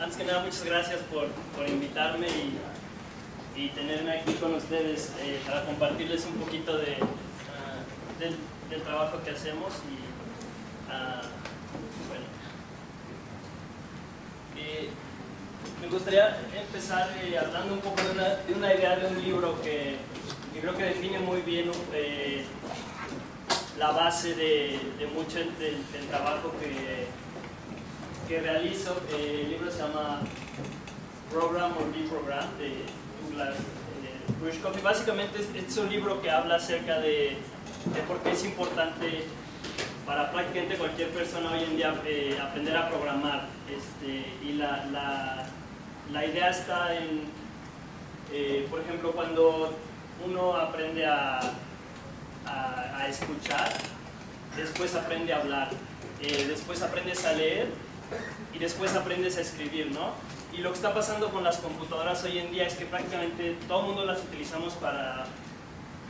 antes que nada, muchas gracias por invitarme y tenerme aquí con ustedes para compartirles un poquito del trabajo que hacemos. Bueno, me gustaría empezar hablando un poco de una idea de un libro que creo que define muy bien la base de mucho del trabajo que realizo. El libro se llama Program or Be Program, de Douglas Rushkoff, y básicamente es un libro que habla acerca de por qué es importante para prácticamente cualquier persona hoy en día aprender a programar. Y la idea está en, por ejemplo, cuando uno aprende a escuchar, después aprende a hablar, después aprendes a leer y después aprendes a escribir, ¿no? Y lo que está pasando con las computadoras hoy en día es que prácticamente todo el mundo las utilizamos para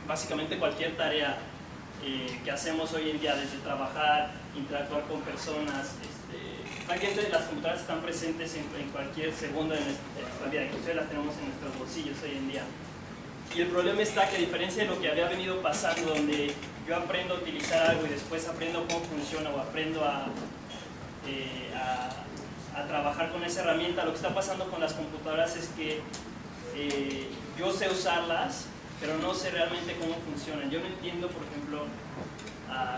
básicamente cualquier tarea que hacemos hoy en día, desde trabajar, interactuar con personas. Prácticamente las computadoras están presentes en cualquier segundo de nuestra vida, inclusive las tenemos en nuestros bolsillos hoy en día. Y el problema está que, a diferencia de lo que había venido pasando, donde yo aprendo a utilizar algo y después aprendo cómo funciona o aprendo a trabajar con esa herramienta, lo que está pasando con las computadoras es que yo sé usarlas, pero no sé realmente cómo funcionan. Yo no entiendo, por ejemplo,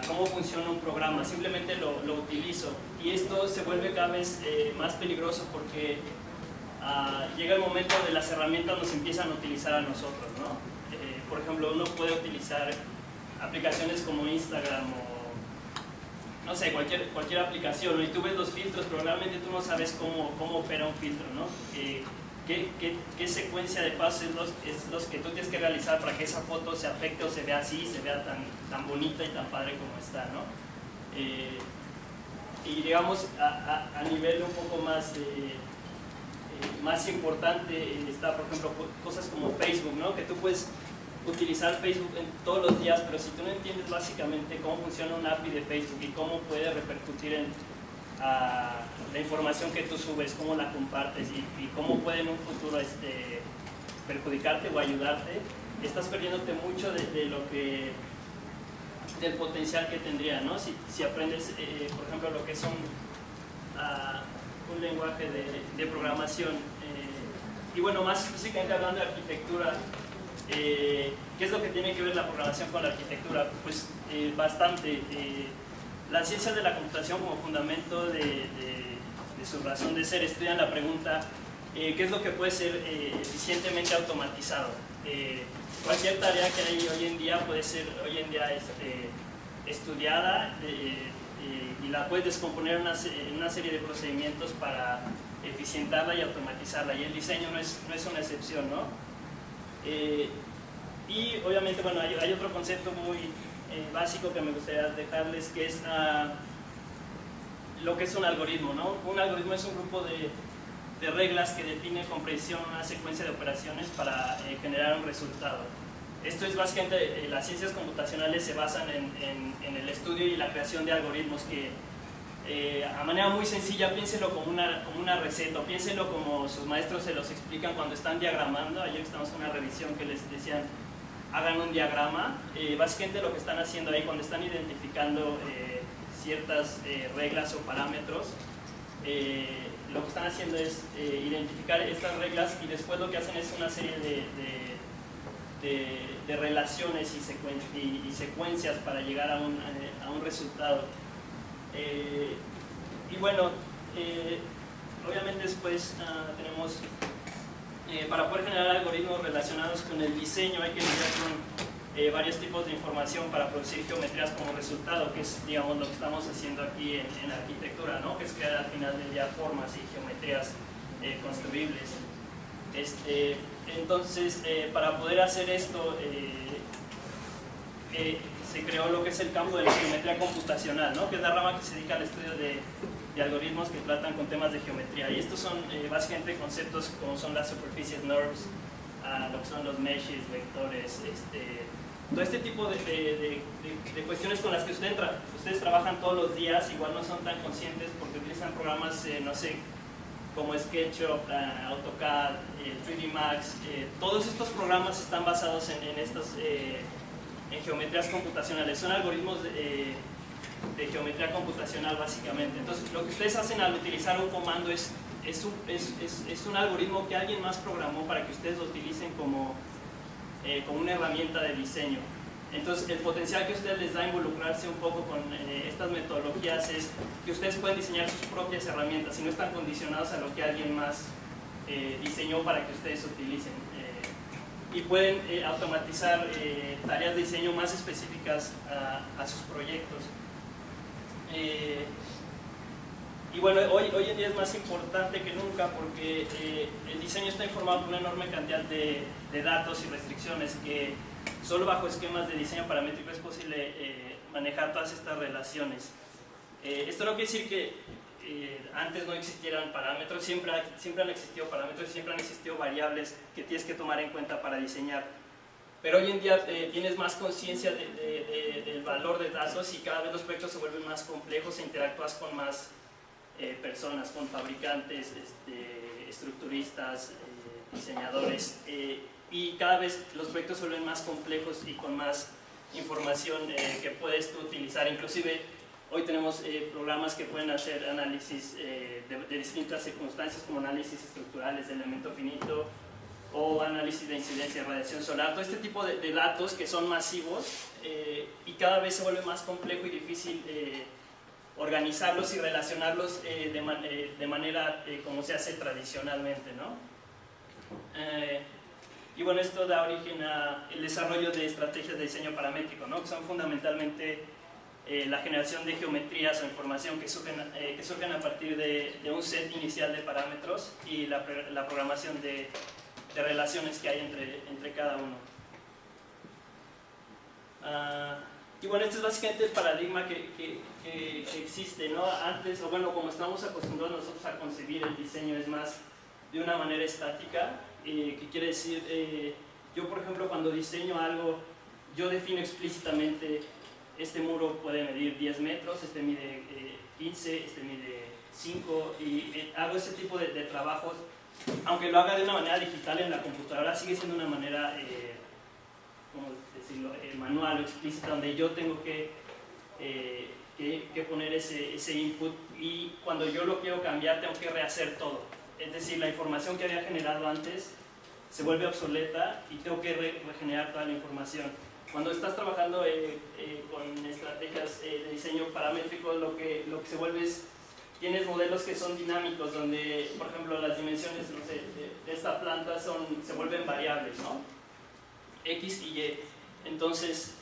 cómo funciona un programa, simplemente lo utilizo. Y esto se vuelve cada vez más peligroso porque llega el momento donde las herramientas nos empiezan a utilizar a nosotros, ¿no? Por ejemplo, uno puede utilizar aplicaciones como Instagram o no sé, cualquier aplicación, ¿no? Y tú ves los filtros, pero realmente tú no sabes cómo opera un filtro, ¿no? ¿Qué secuencia de pasos es los que tú tienes que realizar para que esa foto se afecte o se vea así, se vea tan bonita y tan padre como está, ¿no? Y digamos, a nivel un poco más importante está, por ejemplo, cosas como Facebook, ¿no? Que tú puedes utilizar Facebook todos los días, pero si tú no entiendes básicamente cómo funciona una API de Facebook y cómo puede repercutir en la información que tú subes, cómo la compartes y cómo puede en un futuro perjudicarte o ayudarte, estás perdiéndote mucho del potencial que tendría, ¿no? Si aprendes, por ejemplo, lo que es un lenguaje de programación. Y bueno, más específicamente hablando de arquitectura, ¿qué es lo que tiene que ver la programación con la arquitectura? Pues bastante. Las ciencias de la computación, como fundamento de su razón de ser, estudian la pregunta ¿qué es lo que puede ser eficientemente automatizado? Cualquier tarea que hay hoy en día puede ser estudiada y la puedes descomponer en una serie de procedimientos para eficientarla y automatizarla, y el diseño no es una excepción, ¿no? Y obviamente, bueno, hay otro concepto muy básico que me gustaría dejarles, que es lo que es un algoritmo, ¿no? Un algoritmo es un grupo de reglas que define con precisión una secuencia de operaciones para generar un resultado. Esto es básicamente, las ciencias computacionales se basan en el estudio y la creación de algoritmos que a manera muy sencilla, piénsenlo como una receta, o piénsenlo como sus maestros se los explican cuando están diagramando. Ayer estamos en una revisión que les decían hagan un diagrama. Básicamente lo que están haciendo ahí, cuando están identificando ciertas reglas o parámetros, lo que están haciendo es identificar estas reglas, y después lo que hacen es una serie de relaciones y secuencias para llegar a un resultado. Y bueno, obviamente después tenemos, para poder generar algoritmos relacionados con el diseño, hay que lidiar con varios tipos de información para producir geometrías como resultado, que es, digamos, lo que estamos haciendo aquí en arquitectura, ¿no? Que es crear al final del día formas y geometrías construibles. Entonces, para poder hacer esto, se creó lo que es el campo de la geometría computacional, ¿no? Que es la rama que se dedica al estudio de algoritmos que tratan con temas de geometría. Y estos son básicamente conceptos como son las superficies, NURBS, lo que son los meshes, vectores, todo este tipo de cuestiones con las que ustedes trabajan todos los días. Igual no son tan conscientes porque utilizan programas, no sé, como SketchUp, AutoCAD, 3D Max. Todos estos programas están basados en geometrías computacionales. Son algoritmos de geometría computacional básicamente. Entonces lo que ustedes hacen al utilizar un comando es un algoritmo que alguien más programó para que ustedes lo utilicen como una herramienta de diseño. Entonces el potencial que a ustedes les da involucrarse un poco con estas metodologías es que ustedes pueden diseñar sus propias herramientas y no están condicionados a lo que alguien más diseñó para que ustedes utilicen. Y pueden automatizar tareas de diseño más específicas a sus proyectos. Y bueno, hoy en día es más importante que nunca porque el diseño está informado por una enorme cantidad de datos y restricciones que solo bajo esquemas de diseño paramétrico es posible manejar todas estas relaciones. Esto no quiere decir que antes no existieran parámetros, siempre han existido parámetros, siempre han existido variables que tienes que tomar en cuenta para diseñar. Pero hoy en día tienes más conciencia del valor de datos y cada vez los proyectos se vuelven más complejos e interactúas con más personas, con fabricantes, estructuristas, diseñadores, y cada vez los proyectos se vuelven más complejos y con más información que puedes tú utilizar. Inclusive hoy tenemos programas que pueden hacer análisis de distintas circunstancias, como análisis estructurales de elemento finito o análisis de incidencia de radiación solar, todo este tipo de datos que son masivos y cada vez se vuelve más complejo y difícil organizarlos y relacionarlos de manera como se hace tradicionalmente, ¿no? Y bueno, esto da origen al desarrollo de estrategias de diseño paramétrico, ¿no? Que son fundamentalmente la generación de geometrías o información que surgen a partir de un set inicial de parámetros y la programación de relaciones que hay entre cada uno. Y bueno, este es básicamente el paradigma que existe, ¿no? Antes, o bueno, como estamos acostumbrados nosotros a concebir el diseño es más de una manera estática, que quiere decir, yo por ejemplo cuando diseño algo, yo defino explícitamente, este muro puede medir 10 metros, este mide 15, este mide 5, y hago ese tipo de trabajos, aunque lo haga de una manera digital en la computadora, sigue siendo una manera, ¿cómo decirlo?, manual o explícita, donde yo tengo que poner ese input, y cuando yo lo quiero cambiar tengo que rehacer todo. Es decir, la información que había generado antes se vuelve obsoleta y tengo que regenerar toda la información. Cuando estás trabajando con estrategias de diseño paramétrico, lo que se vuelve es, tienes modelos que son dinámicos, donde, por ejemplo, las dimensiones, no sé, de esta planta se vuelven variables, ¿no? X y Y. Entonces,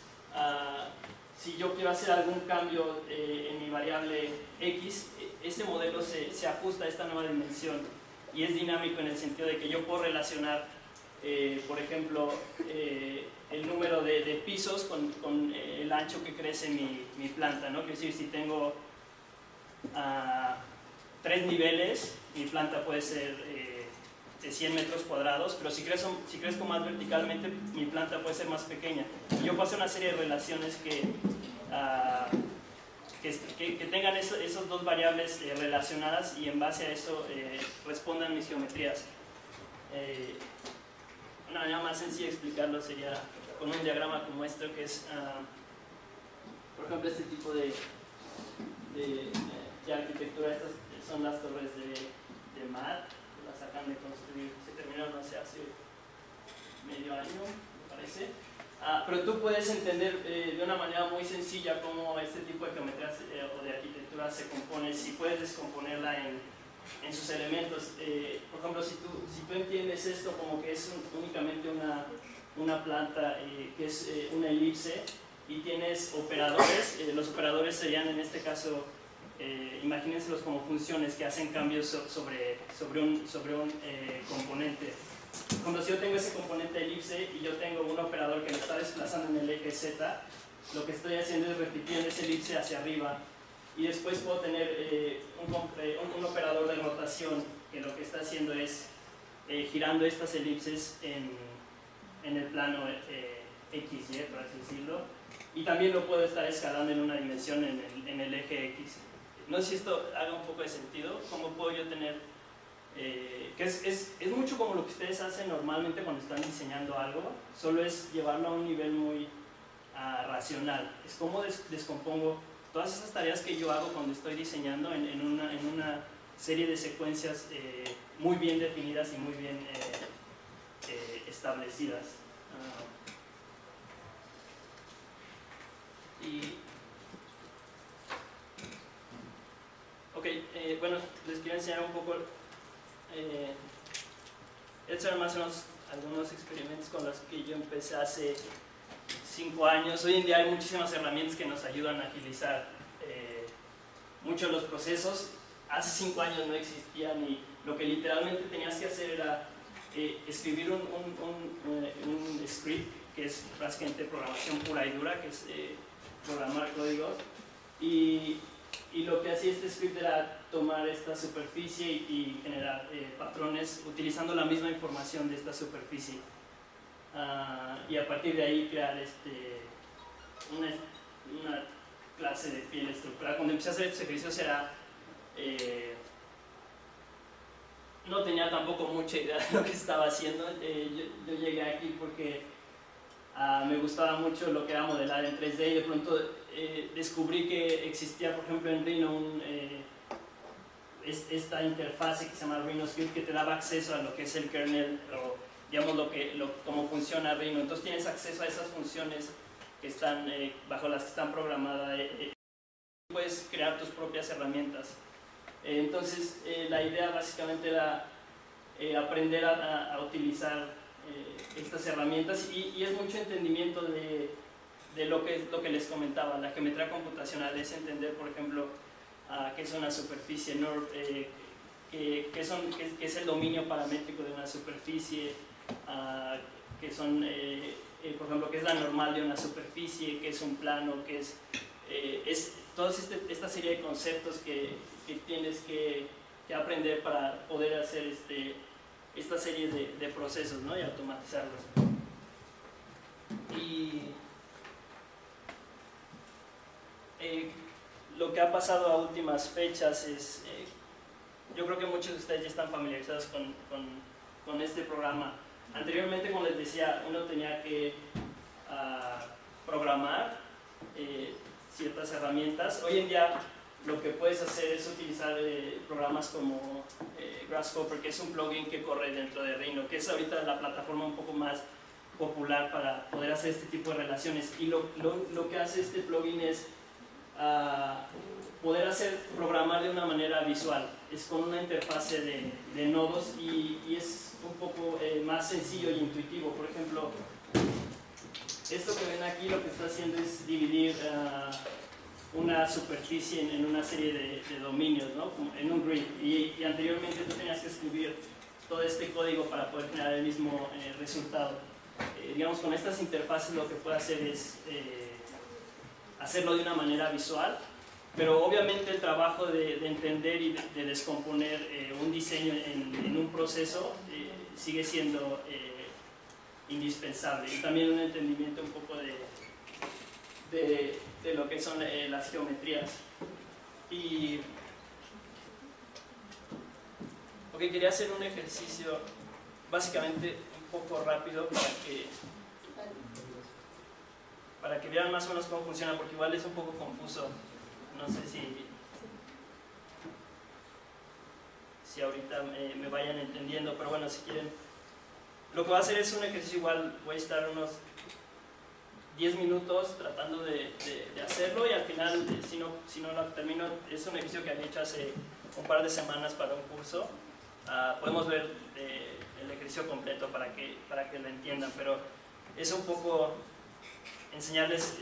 si yo quiero hacer algún cambio en mi variable X, este modelo se ajusta a esta nueva dimensión y es dinámico en el sentido de que yo puedo relacionar, por ejemplo, el número de pisos con el ancho que crece mi planta, ¿no? Quiero decir, si tengo 3 niveles, mi planta puede ser de 100 metros cuadrados, pero si crezco más verticalmente, mi planta puede ser más pequeña. Y yo puedo hacer una serie de relaciones que tengan esas dos variables relacionadas, y en base a eso respondan mis geometrías. Una manera más sencilla de explicarlo sería con un diagrama como este, que es, por ejemplo, este tipo de arquitectura. Estas son las torres de MAD, que las acaban de construir, se terminaron hace medio año, me parece. Pero tú puedes entender de una manera muy sencilla cómo este tipo de geometrías o de arquitectura se compone, si puedes descomponerla en sus elementos. Por ejemplo, si tú entiendes esto como que es únicamente una planta que es una elipse y tienes operadores, los operadores serían en este caso, imagínenselos como funciones que hacen cambios sobre un componente. Como si yo tengo ese componente elipse y yo tengo un operador que lo está desplazando en el eje Z, lo que estoy haciendo es repitiendo ese elipse hacia arriba, y después puedo tener un operador de rotación que lo que está haciendo es girando estas elipses en el plano XY, por así decirlo, y también lo puedo estar escalando en una dimensión en el eje X. No sé si esto haga un poco de sentido. ¿Cómo puedo yo tener que es mucho como lo que ustedes hacen normalmente cuando están diseñando algo, solo es llevarlo a un nivel muy racional. Es como descompongo todas esas tareas que yo hago cuando estoy diseñando en una serie de secuencias muy bien definidas y muy bien establecidas. Bueno, les quiero enseñar un poco. Estos son más o menos algunos experimentos con los que yo empecé hace 5 años. Hoy en día hay muchísimas herramientas que nos ayudan a agilizar mucho los procesos. Hace 5 años no existían y lo que literalmente tenías que hacer era escribir un script, que es básicamente programación pura y dura, que es programar códigos, y lo que hacía este script era tomar esta superficie y generar patrones utilizando la misma información de esta superficie, y a partir de ahí crear una clase de piel estructural. Cuando empecé a hacer estos ejercicios no tenía tampoco mucha idea de lo que estaba haciendo. Yo llegué aquí porque me gustaba mucho lo que era modelar en 3D y de pronto descubrí que existía, por ejemplo, en Rhino esta interfase que se llama RhinoScript, que te daba acceso a lo que es el kernel, o digamos cómo funciona Rhino. Entonces tienes acceso a esas funciones que están bajo las que están programadas, puedes crear tus propias herramientas. Entonces la idea básicamente era aprender a utilizar estas herramientas, y es mucho entendimiento de lo que les comentaba. La geometría computacional es entender, por ejemplo, qué es una superficie NURB, qué es el dominio paramétrico de una superficie, qué son, por ejemplo, qué es la normal de una superficie, qué es un plano, qué es toda esta serie de conceptos que tienes que aprender para poder hacer esta serie de procesos, ¿no? Y automatizarlos. Y lo que ha pasado a últimas fechas es, yo creo que muchos de ustedes ya están familiarizados con este programa. Anteriormente, como les decía, uno tenía que programar ciertas herramientas. Hoy en día lo que puedes hacer es utilizar programas como Grasshopper, que es un plugin que corre dentro de Rhino, que es ahorita la plataforma un poco más popular para poder hacer este tipo de relaciones. Y lo que hace este plugin es poder programar de una manera visual. Es con una interfase de nodos y es un poco más sencillo y intuitivo. Por ejemplo, esto que ven aquí lo que está haciendo es dividir una superficie en una serie de dominios, ¿no? En un grid, y anteriormente tú tenías que escribir todo este código para poder generar el mismo resultado. Digamos, con estas interfaces lo que puede hacer es hacerlo de una manera visual, pero obviamente el trabajo de entender y de descomponer un diseño en un proceso sigue siendo indispensable, y también un entendimiento un poco de lo que son las geometrías. Y quería hacer un ejercicio básicamente un poco rápido para que vean más o menos cómo funciona, porque igual es un poco confuso. No sé si ahorita me vayan entendiendo, pero bueno, si quieren, lo que voy a hacer es un ejercicio. Igual voy a estar unos 10 minutos tratando de hacerlo, y al final, si no lo termino, es un ejercicio que había hecho hace un par de semanas para un curso. Podemos ver el ejercicio completo para que lo entiendan, pero es un poco enseñarles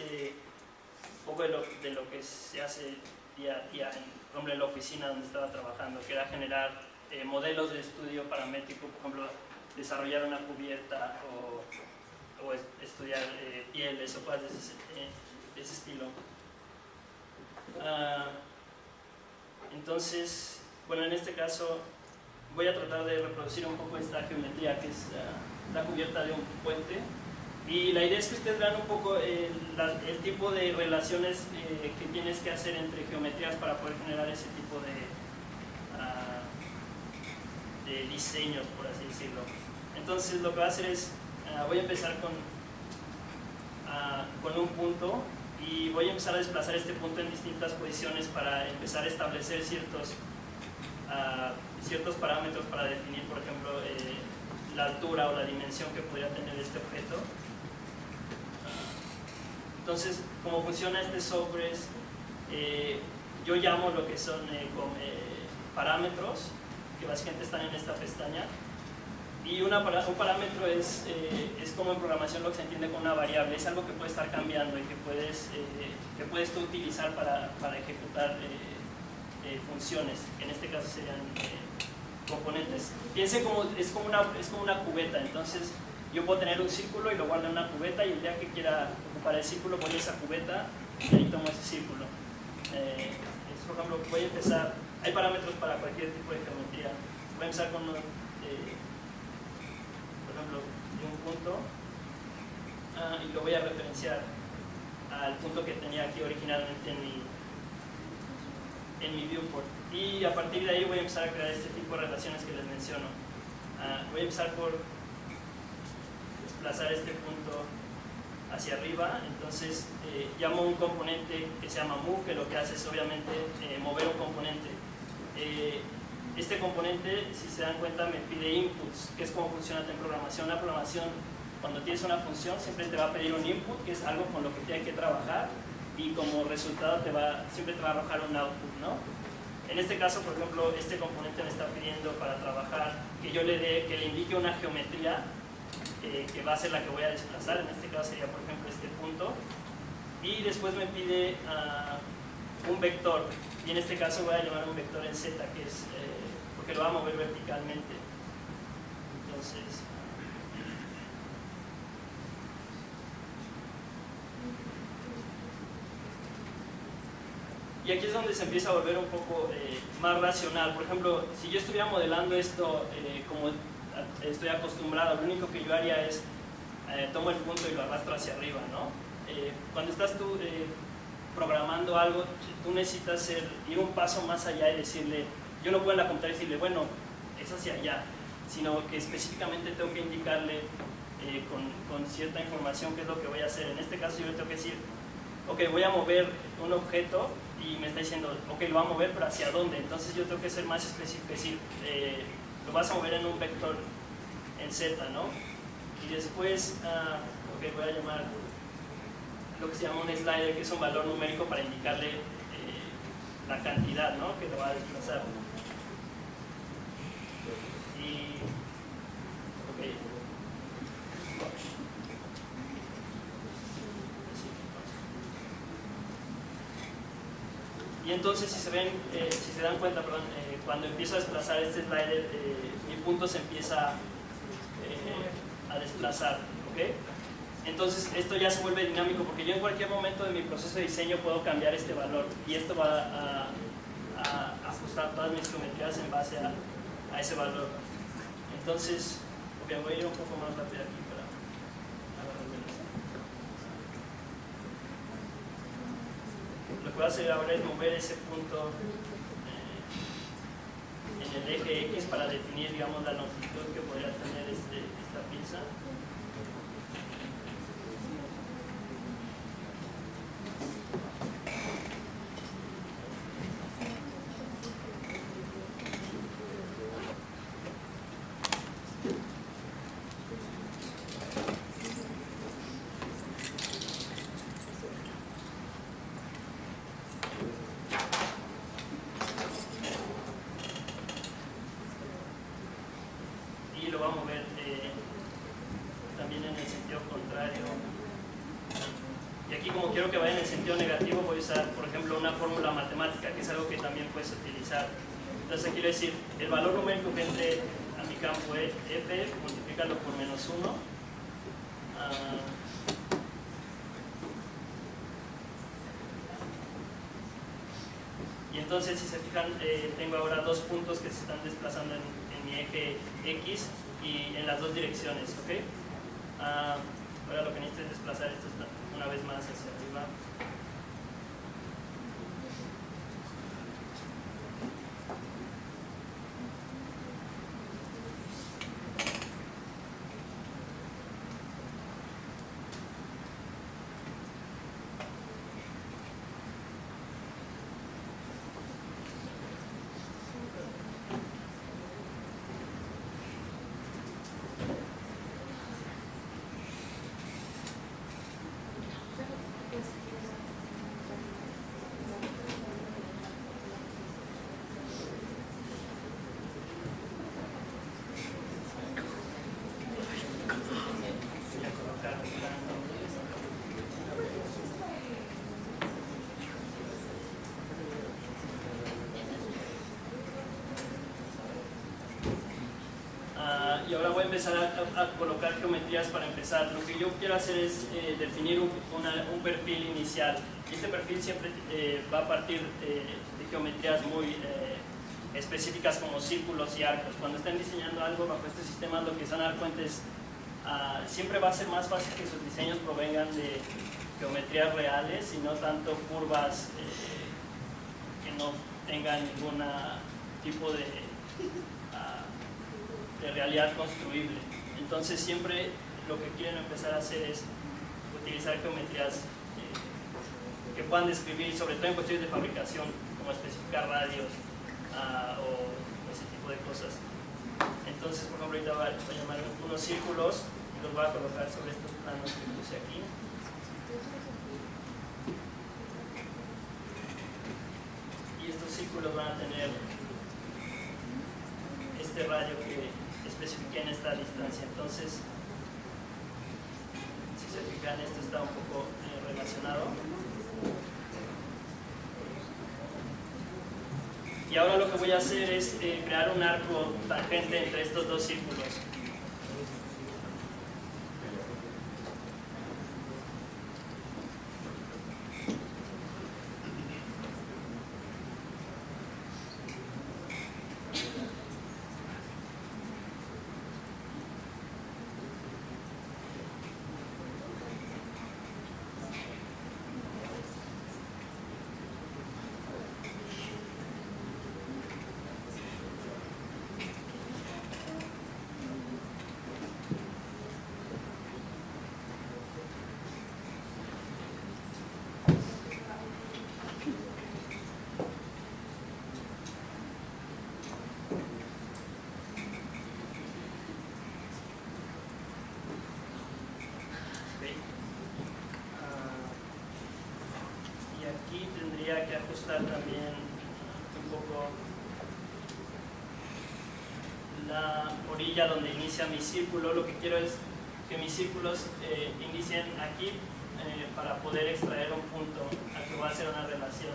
un poco de lo que se hace día a día en la oficina donde estaba trabajando, que era generar modelos de estudio paramétrico, por ejemplo, desarrollar una cubierta o estudiar pieles o cosas de ese estilo. Entonces, bueno, en este caso voy a tratar de reproducir un poco esta geometría, que es la cubierta de un puente, y la idea es que ustedes vean un poco el tipo de relaciones que tienes que hacer entre geometrías para poder generar ese tipo de diseños, por así decirlo. Entonces lo que voy a hacer es, voy a empezar con un punto y voy a empezar a desplazar este punto en distintas posiciones para empezar a establecer ciertos parámetros para definir, por ejemplo, la altura o la dimensión que podría tener este objeto. Entonces, cómo funciona este software es, yo llamo lo que son parámetros, que básicamente están en esta pestaña, y un parámetro es como en programación lo que se entiende como una variable, es algo que puede estar cambiando y que puedes tú utilizar para ejecutar funciones, que en este caso serían componentes. Piense es como una cubeta, entonces yo puedo tener un círculo y lo guardo en una cubeta y el día que quiera ocupar el círculo voy a esa cubeta y ahí tomo ese círculo. Por ejemplo, voy a empezar, hay parámetros para cualquier tipo de geometría. Voy a empezar con uno, por ejemplo, de un punto y lo voy a referenciar al punto que tenía aquí originalmente en mi viewport. Y a partir de ahí voy a empezar a crear este tipo de relaciones que les menciono. Voy a empezar por desplazar este punto hacia arriba, entonces llamo un componente que se llama move, que lo que hace es obviamente mover un componente. Este componente, si se dan cuenta, me pide inputs, que es como funciona en programación. La programación, cuando tienes una función, siempre te va a pedir un input, que es algo con lo que tiene que trabajar, y como resultado siempre te va a arrojar un output, ¿no? En este caso, por ejemplo, este componente me está pidiendo para trabajar que yo que le indique una geometría que va a ser la que voy a desplazar. En este caso sería, por ejemplo, este punto, y después me pide un vector, y en este caso voy a llamar un vector en Z, que es porque lo va a mover verticalmente. Entonces, y aquí es donde se empieza a volver un poco más racional. Por ejemplo, si yo estuviera modelando esto como estoy acostumbrado, lo único que yo haría es tomo el punto y lo arrastro hacia arriba, ¿no? Cuando estás tú programando algo, tú necesitas ir un paso más allá y decirle, yo no puedo en la computadora decirle, bueno, es hacia allá, sino que específicamente tengo que indicarle con cierta información qué es lo que voy a hacer. En este caso yo le tengo que decir, ok, voy a mover un objeto y me está diciendo, ok, lo va a mover, pero ¿hacia dónde? Entonces yo tengo que ser más específico, decir, lo vas a mover en un vector en Z, ¿no? Y después, ok, voy a llamar lo que se llama un slider, que es un valor numérico para indicarle la cantidad, ¿no?, que lo va a desplazar. Y, ok. Y entonces, si se dan cuenta, perdón, cuando empiezo a desplazar este slider, mi punto se empieza a desplazar, ¿ok? Entonces, esto ya se vuelve dinámico, porque yo en cualquier momento de mi proceso de diseño puedo cambiar este valor, y esto va a ajustar todas mis geometrías en base a ese valor. Entonces, ok, voy a ir un poco más rápido aquí para lo que voy a hacer ahora es mover ese punto en el eje X para definir, digamos, la longitud que podría tener esta pinza. Y lo va a mover también en el sentido contrario. Y aquí, como quiero que vaya en el sentido negativo, voy a usar, por ejemplo, una fórmula matemática, que es algo que también puedes utilizar. Entonces, quiero decir, el valor numérico que entre a mi campo es f, multiplícalo por -1. Y entonces, si se fijan, tengo ahora dos puntos que se están desplazando en mi eje X y en las dos direcciones, ¿ok? Ahora lo que necesito es desplazar esto una vez más hacia arriba. empezar a colocar geometrías para empezar. Lo que yo quiero hacer es definir un perfil inicial. Este perfil siempre va a partir de geometrías muy específicas como círculos y arcos. Cuando estén diseñando algo bajo este sistema, lo que se van a dar cuenta es siempre va a ser más fácil que sus diseños provengan de geometrías reales y no tanto curvas que no tengan ningún tipo de realidad construible. Entonces siempre lo que quieren empezar a hacer es utilizar geometrías que puedan describir, sobre todo en cuestiones de fabricación, como especificar radios o ese tipo de cosas. Entonces, por ejemplo, ahorita voy a llamar unos círculos y los voy a colocar sobre estos planos que puse aquí. Y estos círculos van a tener este radio que especifiqué en esta distancia. Entonces, si se fijan, esto está un poco relacionado. Y ahora lo que voy a hacer es crear un arco tangente entre estos dos círculos. Que ajustar también un poco la orilla donde inicia mi círculo. Lo que quiero es que mis círculos inicien aquí para poder extraer un punto al que va a hacer una relación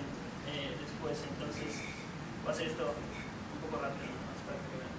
después. Entonces voy a hacer esto un poco rápido para que vean.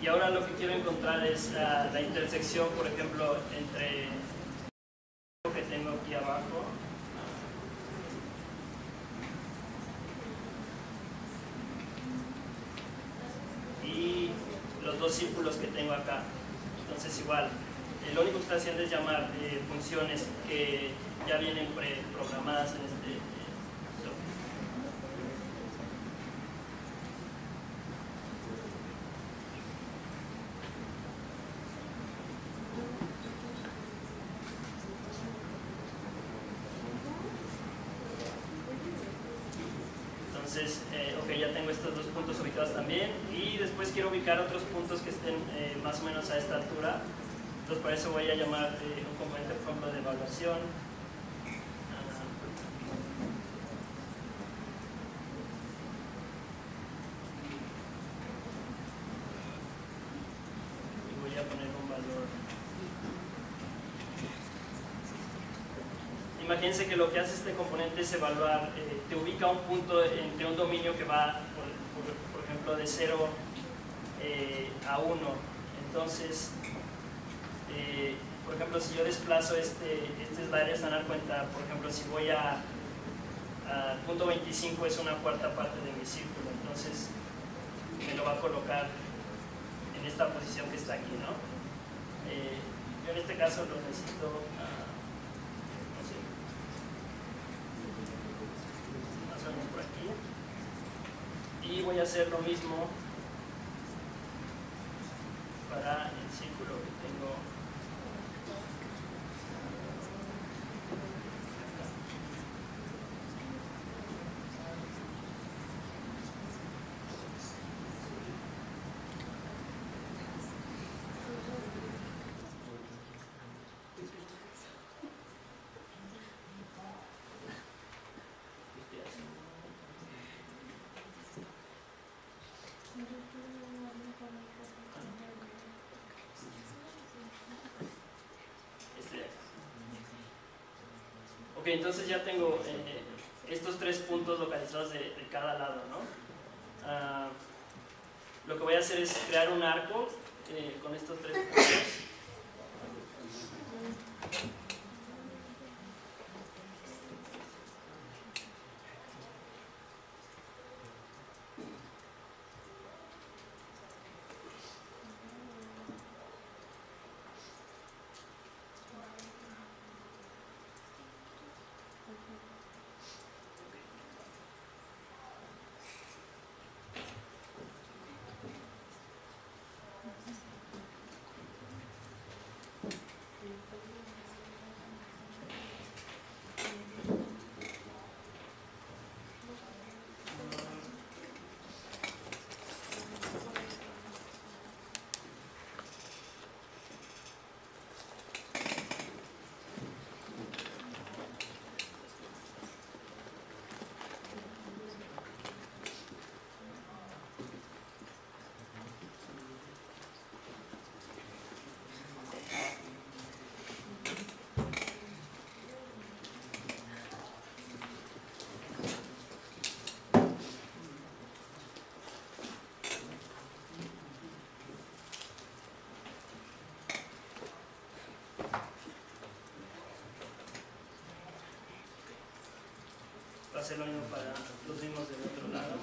Y ahora lo que quiero encontrar es la intersección, por ejemplo, entre lo que tengo aquí abajo y los dos círculos que tengo acá. Entonces igual, lo único que está haciendo es llamar funciones que ya vienen preprogramadas en este Entonces, ok, ya tengo estos dos puntos ubicados también y después quiero ubicar otros puntos que estén más o menos a esta altura. Entonces, para eso voy a llamar un componente, por ejemplo, de evaluación. Y voy a poner un valor. Imagínense que lo que hace este componente es evaluar, te ubica un punto entre un dominio que va, por ejemplo, de 0 a 1. Entonces, por ejemplo, si yo desplazo este slider, se van a dar cuenta, por ejemplo, si voy a punto 25 es una cuarta parte de mi círculo. Entonces, me lo va a colocar en esta posición que está aquí, ¿no? Yo en este caso lo necesito... no sé, Y voy a hacer lo mismo para el círculo que tengo. Ok, entonces ya tengo estos 3 puntos localizados de cada lado, ¿no? Lo que voy a hacer es crear un arco con estos 3 puntos. Va a ser lo mismo para los mismos del otro lado.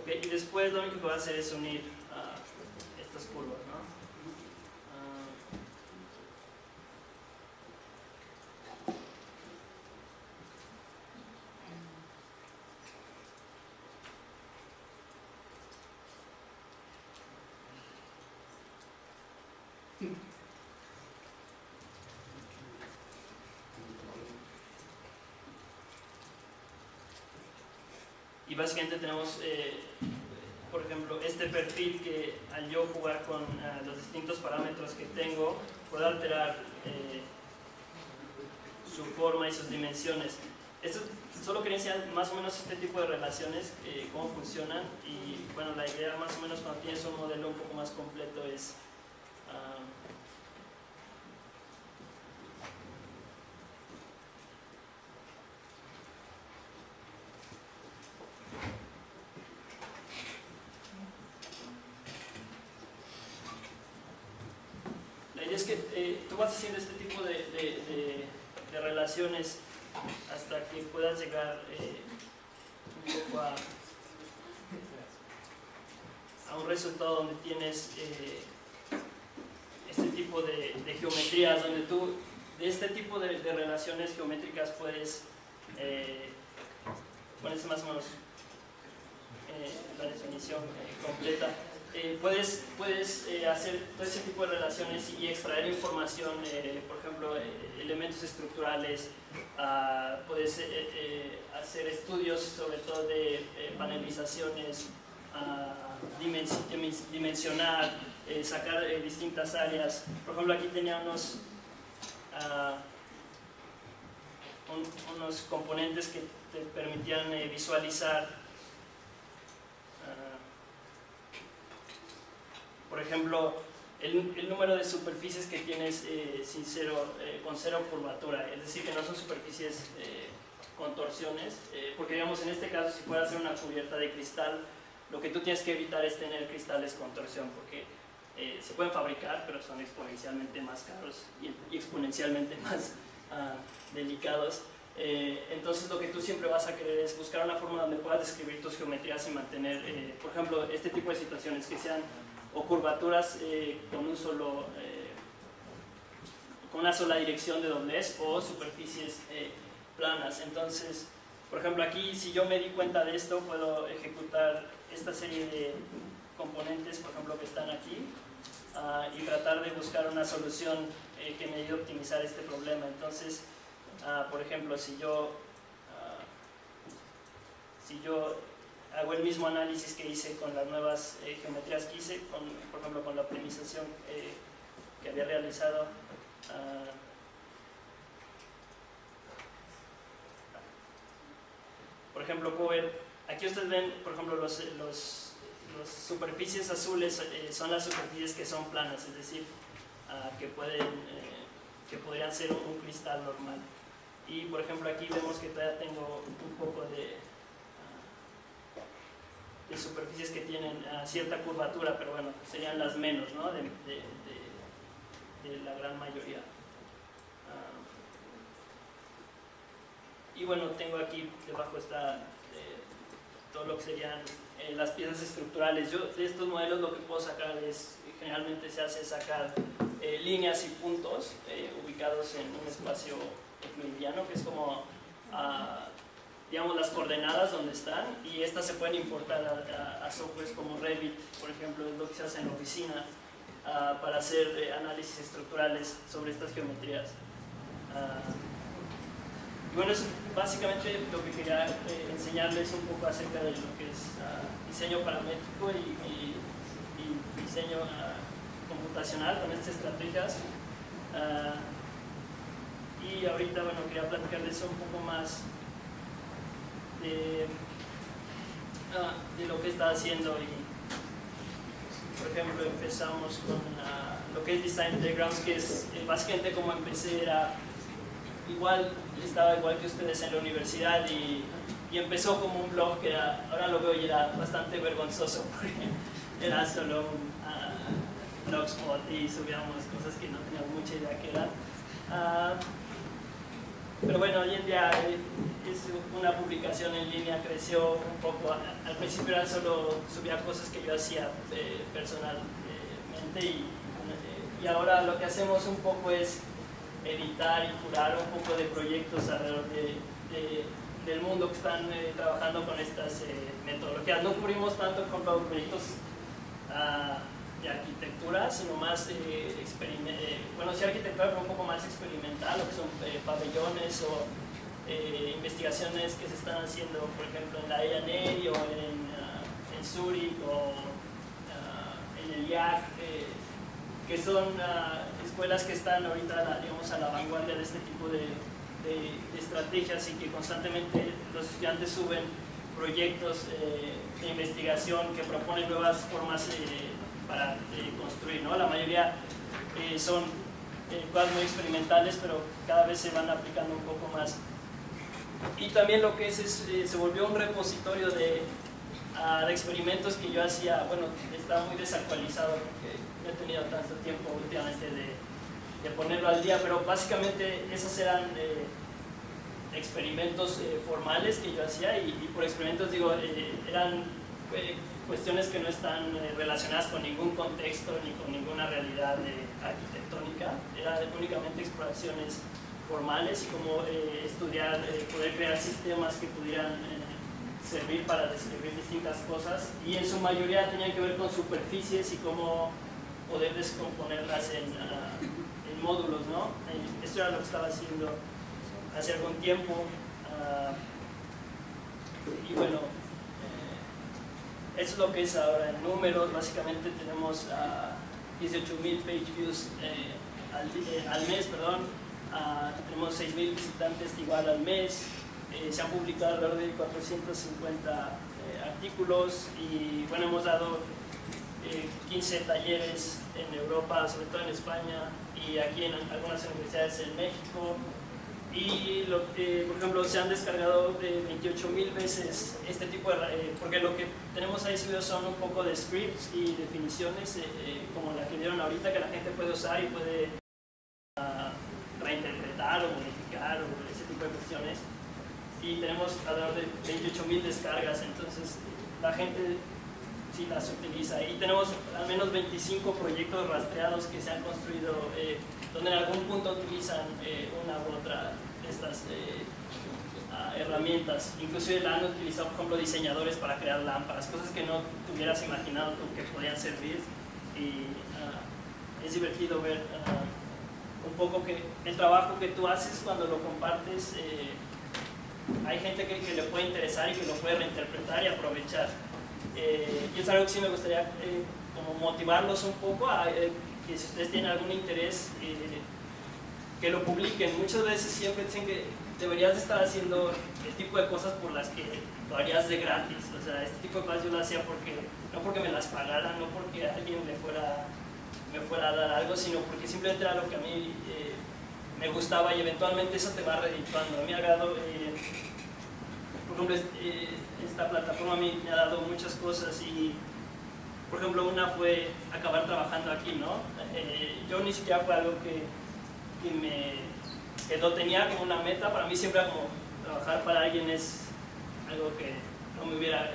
Okay, y después lo único que voy a hacer es unir estas curvas, ¿no? Y básicamente tenemos, por ejemplo, este perfil que al yo jugar con los distintos parámetros que tengo, puedo alterar su forma y sus dimensiones. Esto solo quería enseñar más o menos este tipo de relaciones, cómo funcionan, y bueno, la idea más o menos cuando tienes un modelo un poco más completo es es que tú vas haciendo este tipo de relaciones hasta que puedas llegar un poco a un resultado donde tienes este tipo de geometrías, donde tú este tipo de relaciones geométricas puedes ponerse más o menos la definición completa. Puedes hacer todo ese tipo de relaciones y extraer información, por ejemplo, elementos estructurales. Puedes hacer estudios sobre todo de panelizaciones, dimensionar, sacar distintas áreas. Por ejemplo, aquí tenía unos componentes que te permitían visualizar, por ejemplo, el número de superficies que tienes con cero curvatura, es decir, que no son superficies con torsiones, porque digamos en este caso si fuera a hacer una cubierta de cristal, lo que tú tienes que evitar es tener cristales con torsión, porque se pueden fabricar, pero son exponencialmente más caros y exponencialmente más delicados. Entonces lo que tú siempre vas a querer es buscar una forma donde puedas describir tus geometrías y mantener, por ejemplo, este tipo de situaciones que sean o curvaturas con una sola dirección de doblez, o superficies planas. Entonces, por ejemplo, aquí si yo me di cuenta de esto, puedo ejecutar esta serie de componentes, por ejemplo, que están aquí, y tratar de buscar una solución que me ayude a optimizar este problema. Entonces, por ejemplo, si yo hago el mismo análisis que hice con las nuevas geometrías que hice, por ejemplo con la optimización que había realizado, por ejemplo, puedo ver, aquí ustedes ven, por ejemplo, las superficies azules son las superficies que son planas, es decir, que podrían ser un cristal normal. Y por ejemplo aquí vemos que todavía tengo un poco de superficies que tienen cierta curvatura, pero bueno, serían las menos, ¿no? de la gran mayoría. Y bueno, tengo aquí debajo está todo lo que serían las piezas estructurales. Yo de estos modelos lo que puedo sacar es, generalmente se hace sacar líneas y puntos ubicados en un espacio euclidiano, que es como digamos las coordenadas donde están, y estas se pueden importar a softwares como Revit, por ejemplo, es lo que se hace en la oficina para hacer análisis estructurales sobre estas geometrías. Y bueno, eso básicamente lo que quería enseñarles un poco acerca de lo que es diseño paramétrico y diseño computacional con estas estrategias. Y ahorita, bueno, quería platicarles un poco más de lo que está haciendo. Y por ejemplo, empezamos con lo que es Design Diagrams, que es básicamente como empecé. Estaba igual que ustedes en la universidad, y empezó como un blog que ahora lo veo y era bastante vergonzoso, porque era solo un blogspot y subíamos cosas que no teníamos mucha idea que eran. Pero bueno, hoy en día es una publicación en línea, creció un poco. Al principio solo subía cosas que yo hacía personalmente, y ahora lo que hacemos un poco es editar y curar un poco de proyectos alrededor del mundo que están trabajando con estas metodologías. No cubrimos tanto con proyectos de arquitectura, sino más sí arquitectura, pero un poco más experimental, lo que son pabellones o investigaciones que se están haciendo, por ejemplo, en la EANEI o en Zurich o en el IAC, que son escuelas que están ahorita, digamos, a la vanguardia de este tipo de estrategias, y que constantemente los estudiantes suben proyectos de investigación que proponen nuevas formas para construir, ¿no? La mayoría son cosas muy experimentales, pero cada vez se van aplicando un poco más. Y también lo que se volvió un repositorio de experimentos que yo hacía. Bueno, está muy desactualizado porque no he tenido tanto tiempo últimamente de ponerlo al día, pero básicamente esos eran experimentos formales que yo hacía, y por experimentos digo, eran cuestiones que no están relacionadas con ningún contexto ni con ninguna realidad arquitectónica. Eran únicamente exploraciones formales y como estudiar, poder crear sistemas que pudieran servir para describir distintas cosas, y en su mayoría tenían que ver con superficies y cómo poder descomponerlas en módulos, ¿no? Esto era lo que estaba haciendo hace algún tiempo. Y bueno, eso es lo que es ahora en números. Básicamente tenemos 18,000 page views al mes, perdón. Tenemos 6,000 visitantes igual al mes. Se han publicado alrededor de 450 artículos, y bueno, hemos dado 15 talleres en Europa, sobre todo en España, y aquí en algunas universidades en México. Y por ejemplo, se han descargado 28,000 veces este tipo de... porque lo que tenemos ahí subido son un poco de scripts y definiciones como la que vieron ahorita, que la gente puede usar y puede reinterpretar o modificar o ese tipo de cuestiones. Y tenemos alrededor de 28,000 descargas, entonces la gente sí las utiliza. Y tenemos al menos 25 proyectos rastreados que se han construido donde en algún punto utilizan una u otra de estas herramientas. Inclusive la han utilizado, por ejemplo, diseñadores para crear lámparas, cosas que no te hubieras imaginado tú que podían servir. Y es divertido ver un poco que el trabajo que tú haces cuando lo compartes, hay gente que le puede interesar y que lo puede reinterpretar y aprovechar. Y es algo que sí me gustaría como motivarlos un poco a que si ustedes tienen algún interés, que lo publiquen. Muchas veces siempre dicen que deberías de estar haciendo el tipo de cosas por las que lo harías de gratis. O sea, este tipo de cosas yo lo hacía no porque me las pagaran, no porque alguien me fuera a dar algo, sino porque simplemente era lo que a mí me gustaba, y eventualmente eso te va redituando. A mí me ha dado, por ejemplo, esta plataforma a mí me ha dado muchas cosas, y por ejemplo una fue acabar trabajando aquí, ¿no? Yo ni siquiera fue algo que lo tenía como una meta. Para mí siempre era como trabajar para alguien es algo que no me hubiera,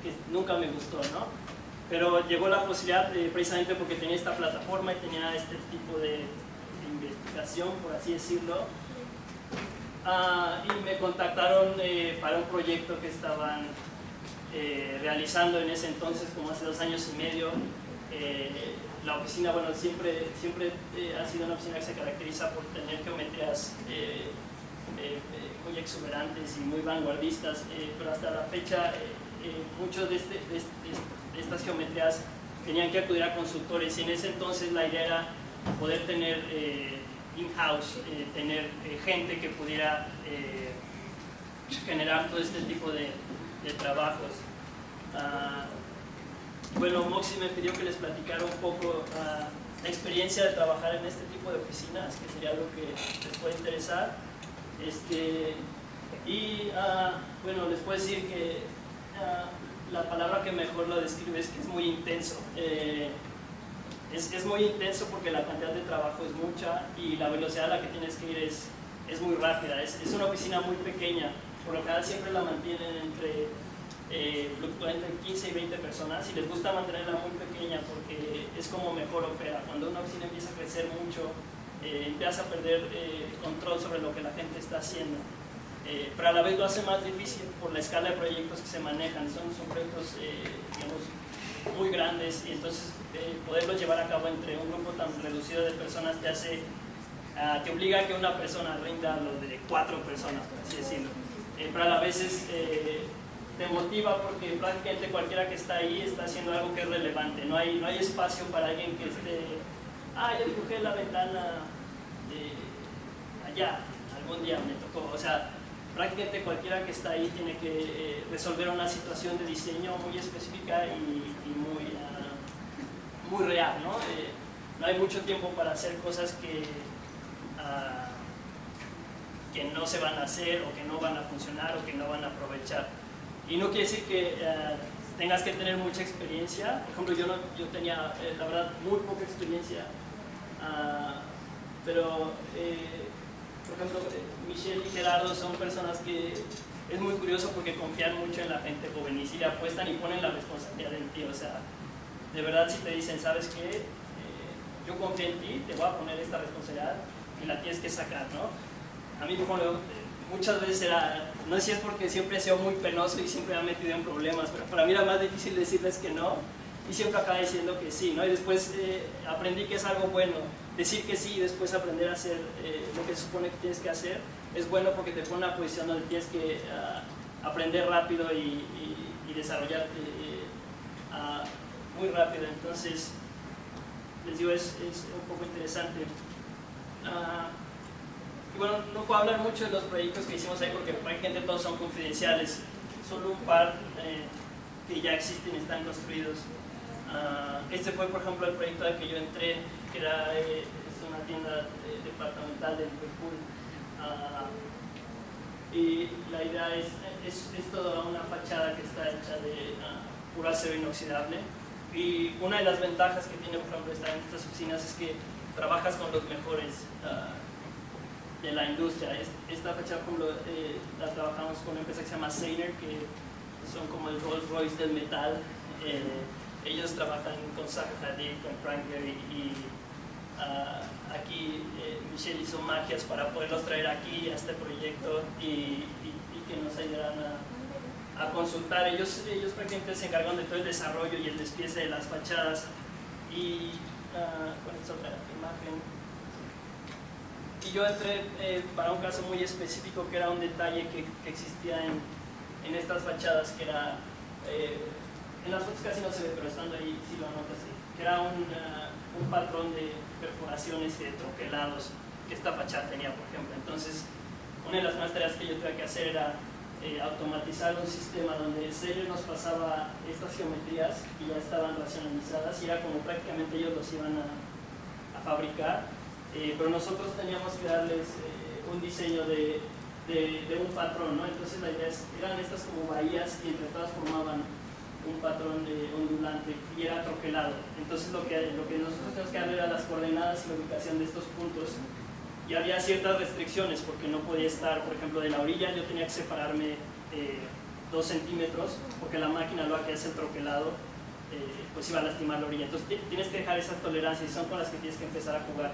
que nunca me gustó, ¿no? Pero llegó la posibilidad precisamente porque tenía esta plataforma y tenía este tipo de investigación, por así decirlo. Y me contactaron para un proyecto que estaban realizando en ese entonces, como hace 2 años y medio. La oficina, bueno, siempre ha sido una oficina que se caracteriza por tener geometrías muy exuberantes y muy vanguardistas, pero hasta la fecha muchos de estas geometrías tenían que acudir a consultores, y en ese entonces la idea era poder tener in-house, tener gente que pudiera generar todo este tipo de trabajos. Bueno, Moxie me pidió que les platicara un poco la experiencia de trabajar en este tipo de oficinas, que sería algo que les puede interesar. Bueno, les puedo decir que la palabra que mejor lo describe es que es muy intenso. Es muy intenso porque la cantidad de trabajo es mucha y la velocidad a la que tienes que ir es muy rápida. Es una oficina muy pequeña, por lo general siempre la mantienen fluctúa entre 15 y 20 personas, y les gusta mantenerla muy pequeña porque es como mejor opera. Cuando una oficina empieza a crecer mucho, empiezas a perder control sobre lo que la gente está haciendo, pero a la vez lo hace más difícil por la escala de proyectos que se manejan. Son proyectos digamos, muy grandes, y entonces poderlos llevar a cabo entre un grupo tan reducido de personas te obliga a que una persona rinda lo de 4 personas, por así decirlo. Pero a la vez te motiva porque prácticamente cualquiera que está ahí está haciendo algo que es relevante. No hay espacio para alguien que esté, yo dibujé la ventana allá, algún día me tocó. O sea, prácticamente cualquiera que está ahí tiene que resolver una situación de diseño muy específica y muy real, ¿no? No hay mucho tiempo para hacer cosas que no se van a hacer, o que no van a funcionar, o que no van a aprovechar. Y no quiere decir que tengas que tener mucha experiencia. Por ejemplo, yo tenía, la verdad, muy poca experiencia, pero por ejemplo, Michelle y Gerardo son personas que es muy curioso porque confían mucho en la gente joven y si le apuestan y ponen la responsabilidad en ti, o sea, de verdad si te dicen, ¿sabes qué? Yo confío en ti, te voy a poner esta responsabilidad y la tienes que sacar, ¿no? A mí, por ejemplo, muchas veces era, no sé si es porque siempre he sido muy penoso y siempre me he metido en problemas, pero para mí era más difícil decirles que no y siempre acaba diciendo que sí, ¿no? Y después aprendí que es algo bueno, decir que sí y después aprender a hacer lo que se supone que tienes que hacer, es bueno porque te pone en una posición donde tienes que aprender rápido y desarrollarte muy rápido, entonces les digo, es un poco interesante. Y bueno, no puedo hablar mucho de los proyectos que hicimos ahí porque prácticamente todos son confidenciales, solo un par que ya existen y están construidos. Este fue, por ejemplo, el proyecto al que yo entré, que era es una tienda departamental de Liverpool. Y la idea es toda una fachada que está hecha de puro acero inoxidable. Y una de las ventajas que tiene, por ejemplo, estar en estas oficinas es que trabajas con los mejores de la industria. Esta fachada, por ejemplo, la trabajamos con una empresa que se llama Seiner, que son como el Rolls Royce del metal. Ellos trabajan con Zaha Hadid, con Frank Gehry y aquí Michelle hizo magias para poderlos traer aquí a este proyecto y que nos ayudaran a consultar. Ellos prácticamente se encargan de todo el desarrollo y el despiece de las fachadas. Y con esta otra imagen. Y yo entré para un caso muy específico que era un detalle que existía en estas fachadas, que era, en las fotos casi no se ve, pero estando ahí sí lo notas, que era un patrón de perforaciones y de troquelados que esta fachada tenía, por ejemplo. Entonces, una de las más tareas que yo tuve que hacer era automatizar un sistema donde Seiner nos pasaba estas geometrías y ya estaban racionalizadas y era como prácticamente ellos los iban a fabricar, pero nosotros teníamos que darles un diseño de un patrón, ¿no? Entonces la idea eran estas como bahías y entre todas formaban un patrón ondulante y era troquelado. Entonces lo que nosotros teníamos que darle era las coordenadas y la ubicación de estos puntos. Y había ciertas restricciones porque no podía estar, por ejemplo, de la orilla yo tenía que separarme 2 centímetros porque la máquina lo que hace el troquelado pues iba a lastimar la orilla. Entonces tienes que dejar esas tolerancias y son con las que tienes que empezar a jugar.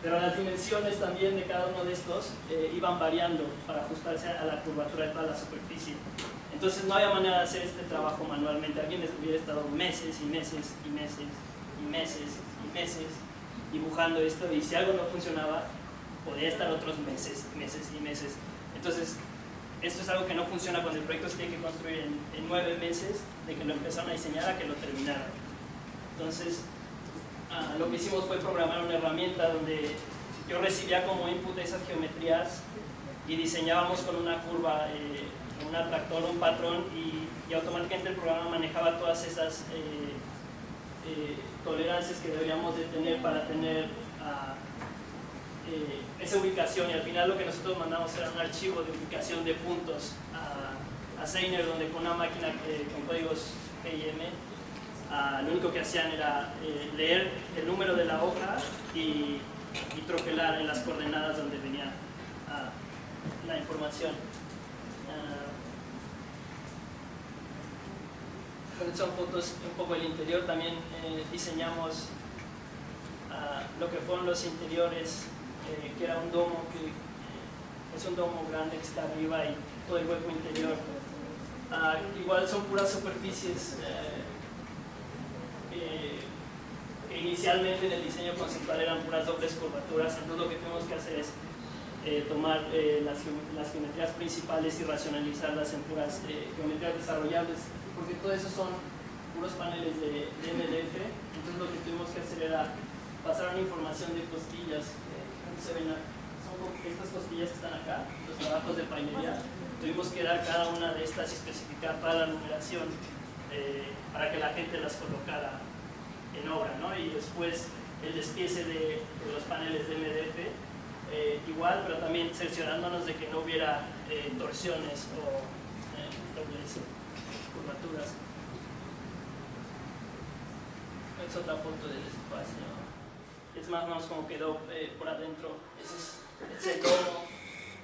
Pero las dimensiones también de cada uno de estos iban variando para ajustarse a la curvatura de toda la superficie. Entonces no había manera de hacer este trabajo manualmente. Alguien hubiera estado meses y meses y meses y meses y meses dibujando esto y si algo no funcionaba podía estar otros meses, meses y meses. Entonces esto es algo que no funciona cuando el proyecto se tiene que construir en 9 meses de que lo empezaron a diseñar a que lo terminaran. Entonces lo que hicimos fue programar una herramienta donde yo recibía como input esas geometrías y diseñábamos con una curva, un atractor, un patrón y automáticamente el programa manejaba todas esas tolerancias que deberíamos de tener para tener esa ubicación y al final lo que nosotros mandamos era un archivo de ubicación de puntos a Seiner donde con una máquina con códigos PIM lo único que hacían era leer el número de la hoja y troquelar en las coordenadas donde venía la información. Son fotos un poco del interior, también diseñamos lo que fueron los interiores, que era un domo, que es un domo grande que está arriba y todo el hueco interior. Igual son puras superficies que inicialmente en el diseño conceptual eran puras dobles curvaturas, entonces lo que tenemos que hacer es tomar las geometrías principales y racionalizarlas en puras geometrías desarrollables, porque todo eso son puros paneles de MDF. Entonces lo que tuvimos que hacer era pasar una información de costillas, se ven, son estas costillas que están acá, los trabajos de painería. Tuvimos que dar cada una de estas y especificar toda la numeración para que la gente las colocara en obra, ¿no? Y después el despiece de los paneles de MDF, igual, pero también cerciorándonos de que no hubiera torsiones o dobles curvaturas. Es otra foto del espacio. Es más o menos como quedó por adentro. Ese es el lomo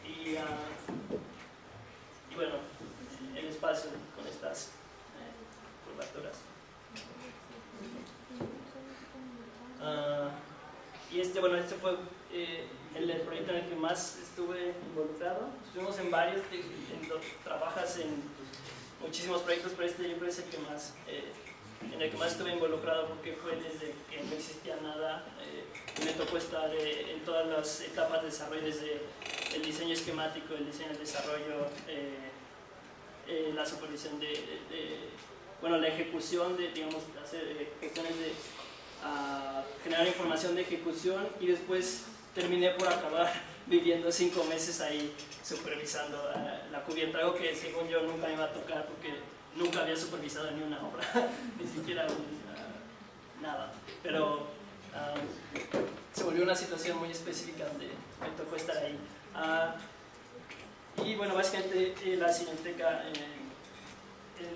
y bueno, el espacio con estas curvaturas. Y este fue el proyecto en el que más estuve involucrado. Estuvimos en varios, trabajas en muchísimos proyectos, pero este yo creo es el que más, en el que más estuve involucrado, porque fue desde que no existía nada. Me tocó estar en todas las etapas de desarrollo, desde el diseño esquemático, el diseño del desarrollo, la supervisión bueno, la ejecución de, digamos, hacer cuestiones de generar información de ejecución, y después terminé por acabar viviendo 5 meses ahí supervisando la cubierta, algo que según yo nunca me iba a tocar porque nunca había supervisado ni una obra, ni siquiera nada, pero se volvió una situación muy específica donde me tocó estar ahí. Y bueno, básicamente la Cineteca,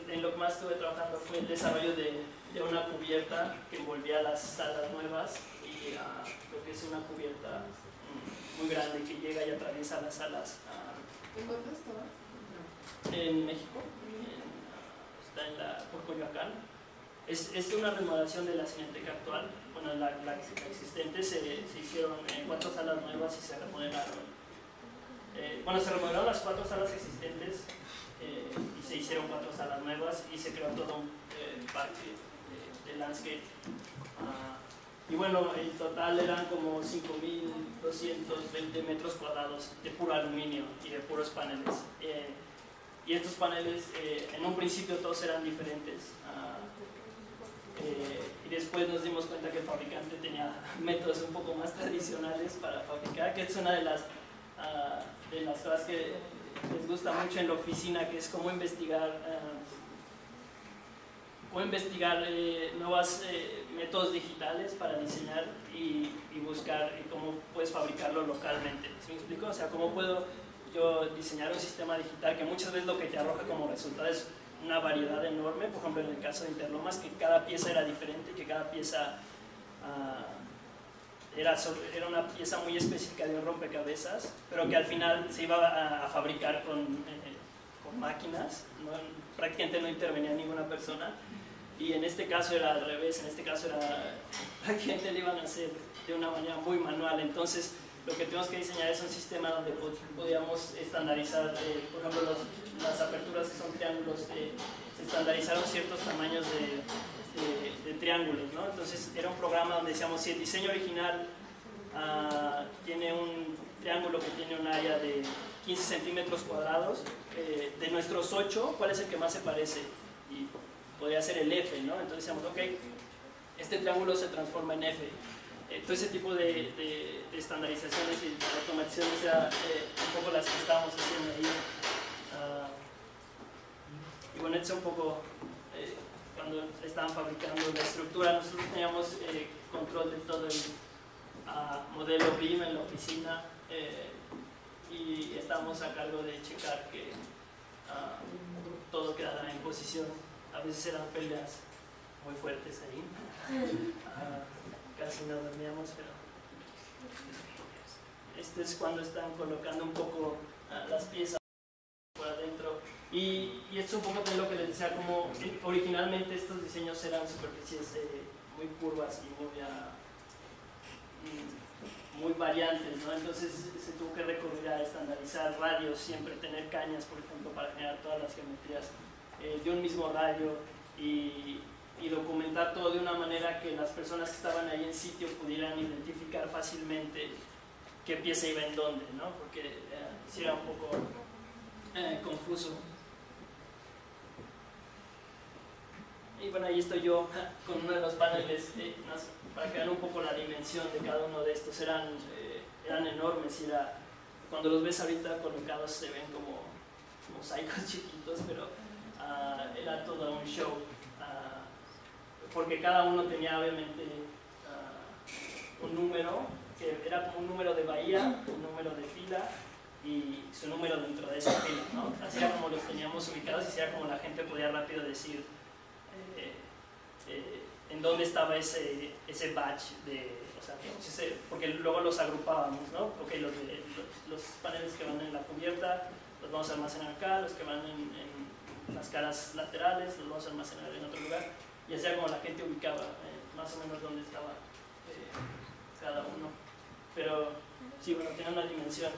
en lo que más estuve trabajando fue el desarrollo de una cubierta que envolvía las salas nuevas, y lo que es una cubierta muy grande que llega y atraviesa las salas. ¿En dónde estabas? En México, está por Coyoacán. Es una remodelación de la Cineteca actual. Bueno, la existente se hicieron 4 salas nuevas y se remodelaron. Bueno, se remodelaron las 4 salas existentes y se hicieron 4 salas nuevas y se creó todo un parque de landscape. Y bueno, en total eran como 5.220 metros cuadrados de puro aluminio y de puros paneles. Y estos paneles, en un principio todos eran diferentes. Y después nos dimos cuenta que el fabricante tenía métodos un poco más tradicionales para fabricar, que es una de las cosas que les gusta mucho en la oficina, que es cómo investigar nuevos métodos digitales para diseñar y buscar cómo puedes fabricarlo localmente. ¿Sí me explico? O sea, cómo puedo yo diseñar un sistema digital que muchas veces lo que te arroja como resultado es una variedad enorme. Por ejemplo, en el caso de Interlomas, que cada pieza era diferente, que cada pieza era una pieza muy específica de un rompecabezas, pero que al final se iba a fabricar con máquinas, prácticamente no intervenía ninguna persona. Y en este caso era al revés, en este caso prácticamente lo iban a hacer de una manera muy manual. Entonces lo que tenemos que diseñar es un sistema donde podíamos estandarizar, por ejemplo, las aperturas que son triángulos, se estandarizaron ciertos tamaños de triángulos, ¿no? Entonces era un programa donde decíamos, si el diseño original tiene un triángulo que tiene un área de 15 centímetros cuadrados, de nuestros 8, ¿cuál es el que más se parece? Y podría ser el F, ¿no? Entonces decíamos, ok, este triángulo se transforma en F. Todo ese tipo de estandarizaciones y de automatizaciones eran un poco las que estábamos haciendo ahí. Y bueno, esto es un poco cuando estaban fabricando la estructura. Nosotros teníamos control de todo el modelo BIM en la oficina, y estábamos a cargo de checar que todo quedara en posición. A veces eran peleas muy fuertes ahí. Casi no dormíamos, pero este es cuando están colocando un poco las piezas por adentro, y esto es un poco de lo que les decía, como originalmente estos diseños eran superficies muy curvas y muy variantes, ¿no? Entonces se tuvo que recurrir a estandarizar radios, siempre tener cañas, por ejemplo, para generar todas las geometrías de un mismo radio, y documentar todo de una manera que las personas que estaban ahí en sitio pudieran identificar fácilmente qué pieza iba en dónde, ¿no? Porque sí era un poco confuso. Y bueno, ahí estoy yo con uno de los paneles, para que vean un poco la dimensión de cada uno de estos. Eran enormes, y cuando los ves ahorita colocados se ven como mosaicos chiquitos, pero era todo un show. Porque cada uno tenía obviamente un número, que era como un número de bahía, un número de fila y su número dentro de esa fila, ¿no? Así era como los teníamos ubicados, y así era como la gente podía rápido decir en dónde estaba ese batch de, o sea, porque luego los agrupábamos, ¿no? Ok, los paneles que van en la cubierta los vamos a almacenar acá, los que van en las caras laterales los vamos a almacenar en otro lugar, y así como la gente ubicaba más o menos dónde estaba cada uno. Pero sí, bueno, tiene una dimensión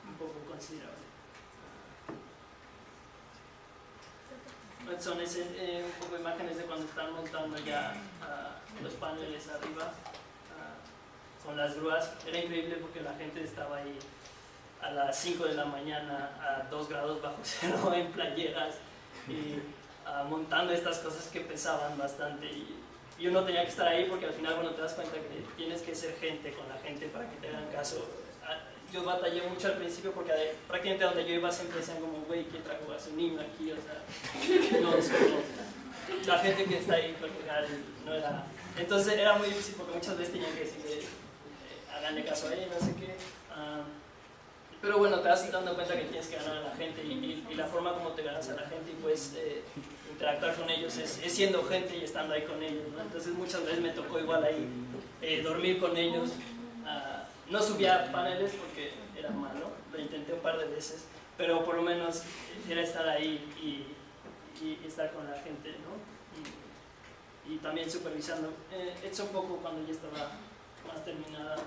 un poco considerable. Son un poco imágenes de cuando están montando ya los paneles arriba con las grúas. Era increíble porque la gente estaba ahí a las 5 de la mañana a 2 grados bajo cero en playeras y montando estas cosas que pesaban bastante, y uno tenía que estar ahí porque al final, bueno, te das cuenta que tienes que ser gente con la gente para que te hagan caso. Yo batallé mucho al principio porque prácticamente donde yo iba siempre decían como, güey, ¿quién trajo a su niño aquí? O sea, no, la gente que está ahí no era... Entonces era muy difícil porque muchas veces tenían que decirle, háganle caso a él, no sé qué. Pero bueno, te vas dando cuenta que tienes que ganar a la gente, y la forma como te ganas a la gente y puedes interactuar con ellos es siendo gente y estando ahí con ellos, ¿no? Entonces muchas veces me tocó igual ahí dormir con ellos. No subía paneles porque era malo, lo intenté un par de veces, pero por lo menos era estar ahí y estar con la gente, ¿no? Y también supervisando. Hecho un poco cuando ya estaba más terminada,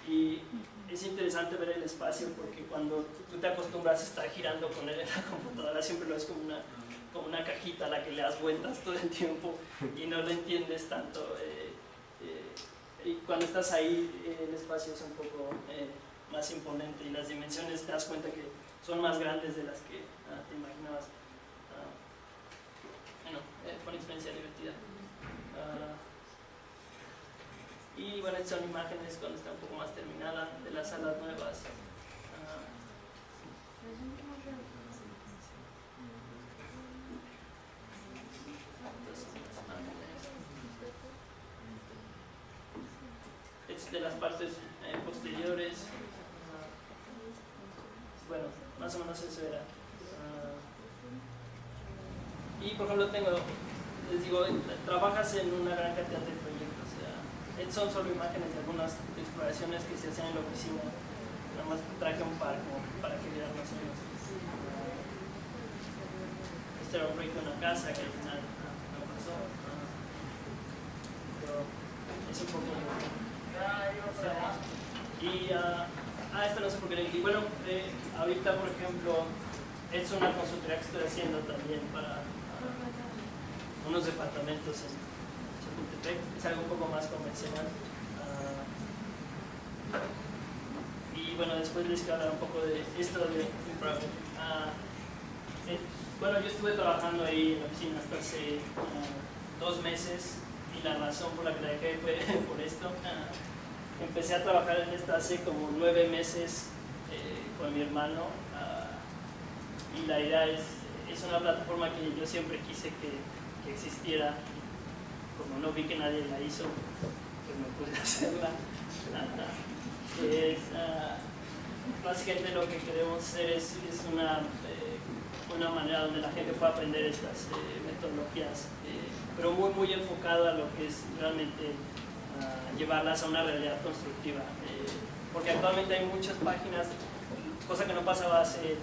y es interesante ver el espacio porque cuando tú te acostumbras a estar girando con él en la computadora, siempre lo ves como una cajita a la que le das vueltas todo el tiempo y no lo entiendes tanto. Y cuando estás ahí, el espacio es un poco más imponente y las dimensiones te das cuenta que son más grandes de las que te imaginabas. Bueno, fue una experiencia divertida. Y bueno, son imágenes cuando está un poco más terminada de las salas nuevas. De las partes posteriores, bueno, más o menos eso era. Y por ejemplo les digo, trabajas en una gran cantidad de proyectos. Son solo imágenes de algunas exploraciones que se hacen en la oficina. Nada más traje un par como para que vieran más o menos. Este era un proyecto de una casa que al final no pasó. Pero es un poco... Y esta no sé por qué. Y bueno, ahorita por ejemplo es una consultoría que estoy haciendo también para unos departamentos en Chapultepec. Es algo un poco más convencional. Y bueno, después les quiero hablar un poco de esto de Improbable. Bueno, yo estuve trabajando ahí en la oficina hasta hace 2 meses, y la razón por la que la dejé fue por esto. Empecé a trabajar en esta hace como 9 meses con mi hermano, y la idea es una plataforma que yo siempre quise que existiera. Como no vi que nadie la hizo, pues me puse a hacerla. Básicamente lo que queremos hacer es una manera donde la gente pueda aprender estas metodologías, pero muy enfocado a lo que es realmente llevarlas a una realidad constructiva, porque actualmente hay muchas páginas, cosa que no pasaba hace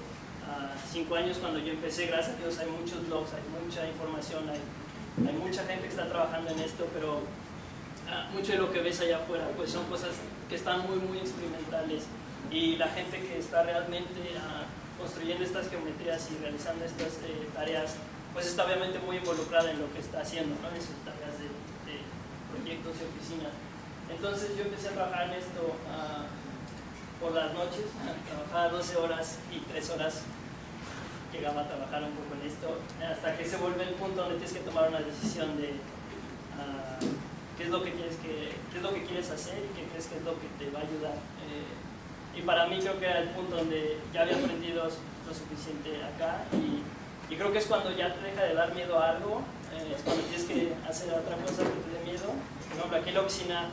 5 años cuando yo empecé. Gracias a Dios hay muchos blogs, hay mucha información, hay mucha gente que está trabajando en esto, pero mucho de lo que ves allá afuera pues son cosas que están muy experimentales, y la gente que está realmente construyendo estas geometrías y realizando estas tareas pues está obviamente muy involucrada en lo que está haciendo, ¿no? En sus tareas de proyectos y oficina. Entonces yo empecé a trabajar en esto por las noches, trabajaba 12 horas y 3 horas llegaba a trabajar un poco en esto, hasta que se vuelve el punto donde tienes que tomar una decisión de qué es lo que quieres hacer y qué crees que es lo que te va a ayudar. Y para mí creo que era el punto donde ya había aprendido lo suficiente acá, y creo que es cuando ya te deja de dar miedo a algo, es cuando tienes que hacer otra cosa que te dé miedo. Por ejemplo, aquí en la oficina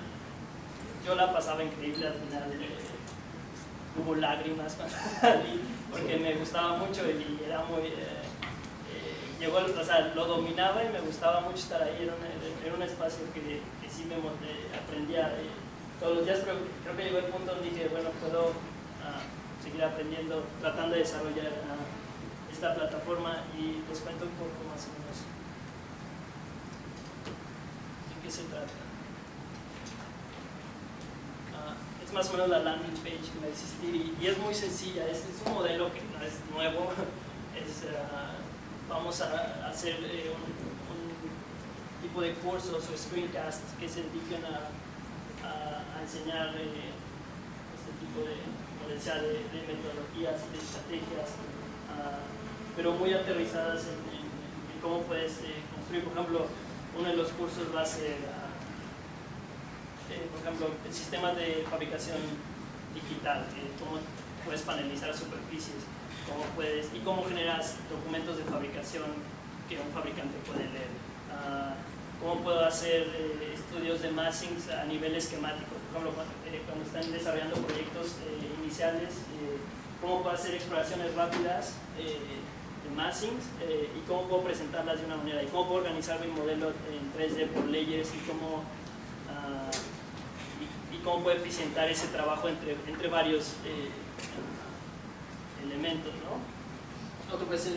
yo la pasaba increíble, al final hubo lágrimas cuando salí, porque me gustaba mucho y era muy... llegó, o sea, lo dominaba y me gustaba mucho estar ahí, era un espacio que sí me aprendía todos los días, pero creo que llegó el punto donde dije, bueno, puedo seguir aprendiendo, tratando de desarrollar esta plataforma, y les cuento un poco más o menos de qué se trata. Es más o menos la landing page que va a existir, y es muy sencilla, es un modelo que no es nuevo, vamos a hacer un tipo de cursos o screencasts que se dediquen a enseñar este tipo de metodologías y de estrategias, pero muy aterrizadas en cómo puedes construir. Por ejemplo, uno de los cursos va a ser por ejemplo, sistemas de fabricación digital, cómo puedes panelizar superficies, cómo generas documentos de fabricación que un fabricante puede leer, cómo puedo hacer estudios de massings a nivel esquemático. Por ejemplo, cuando están desarrollando proyectos iniciales, cómo puedo hacer exploraciones rápidas de massings, y cómo puedo presentarlas de una manera, y cómo puedo organizar mi modelo en 3D por layers, y cómo puedo eficientar ese trabajo entre varios elementos, ¿no? Otro puede ser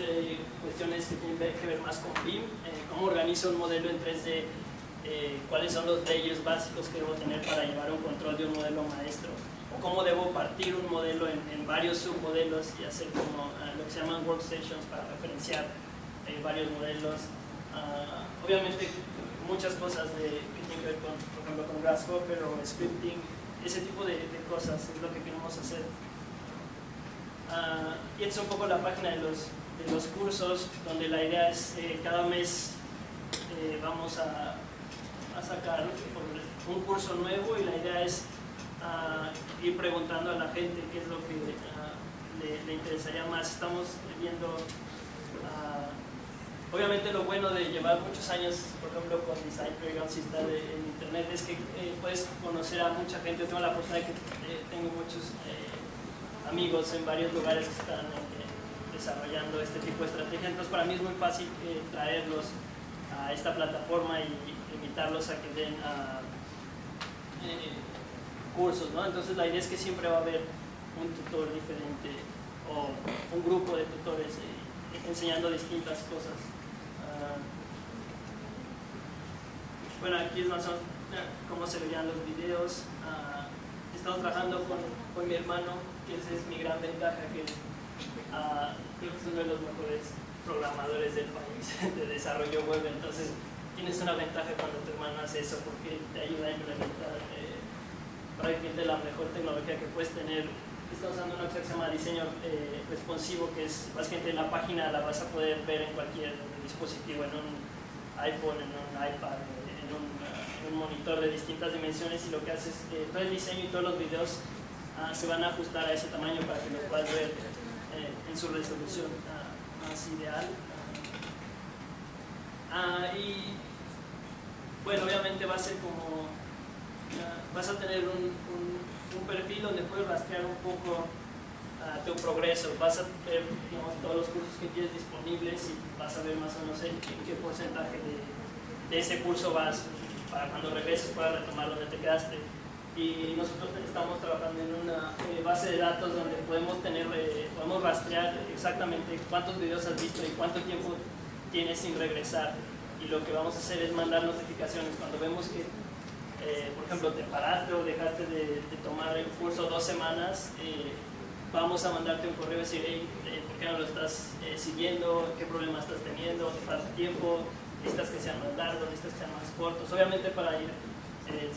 cuestiones que tienen que ver más con BIM, cómo organizo un modelo en 3D, cuáles son los layers básicos que debo tener para llevar un control de un modelo maestro, o cómo debo partir un modelo en varios submodelos y hacer como lo que se llaman workstations para referenciar varios modelos. Obviamente muchas cosas que tienen que ver con, por ejemplo, con Grasshopper o scripting, ese tipo de cosas es lo que queremos hacer. Y esta es un poco la página de los cursos, donde la idea es cada mes vamos a sacar un curso nuevo, y la idea es ir preguntando a la gente qué es lo que le interesaría más. Estamos viendo, obviamente lo bueno de llevar muchos años, por ejemplo, con Design Playgrounds y estar en internet, es que puedes conocer a mucha gente. Yo tengo la oportunidad de que tengo muchos amigos en varios lugares que están desarrollando este tipo de estrategia, entonces para mí es muy fácil traerlos a esta plataforma y invitarlos a que den cursos, ¿no? Entonces la idea es que siempre va a haber un tutor diferente o un grupo de tutores enseñando distintas cosas. Bueno, aquí es más o menos cómo se verían los videos. Estamos trabajando con mi hermano, que esa es mi gran ventaja, que creo que es uno de los mejores programadores del país de desarrollo web. Entonces tienes una ventaja cuando tu hermano hace eso, porque te ayuda a implementar prácticamente la mejor tecnología que puedes tener. Estamos usando una cosa que se llama diseño responsivo, que es básicamente la página la vas a poder ver en cualquier dispositivo, en un iPhone, en un iPad, en un monitor de distintas dimensiones, y lo que hace es que todo el diseño y todos los videos se van a ajustar a ese tamaño para que los puedas ver en su resolución más ideal. Y bueno, obviamente va a ser como vas a tener un perfil donde puedes rastrear un poco tu progreso, vas a ver, digamos, todos los cursos que tienes disponibles, y vas a ver más o menos en qué porcentaje de ese curso vas, para cuando regreses puedas retomar donde te quedaste. Y nosotros estamos trabajando en una base de datos donde podemos rastrear exactamente cuántos videos has visto y cuánto tiempo tienes sin regresar, y lo que vamos a hacer es mandar notificaciones cuando vemos que por ejemplo, te paraste o dejaste de tomar el curso 2 semanas, vamos a mandarte un correo y decir, hey, ¿por qué no lo estás siguiendo? ¿Qué problema estás teniendo? ¿Te falta tiempo? ¿Necesitas que sean más largos? ¿Necesitas que sean más cortos? Obviamente para ir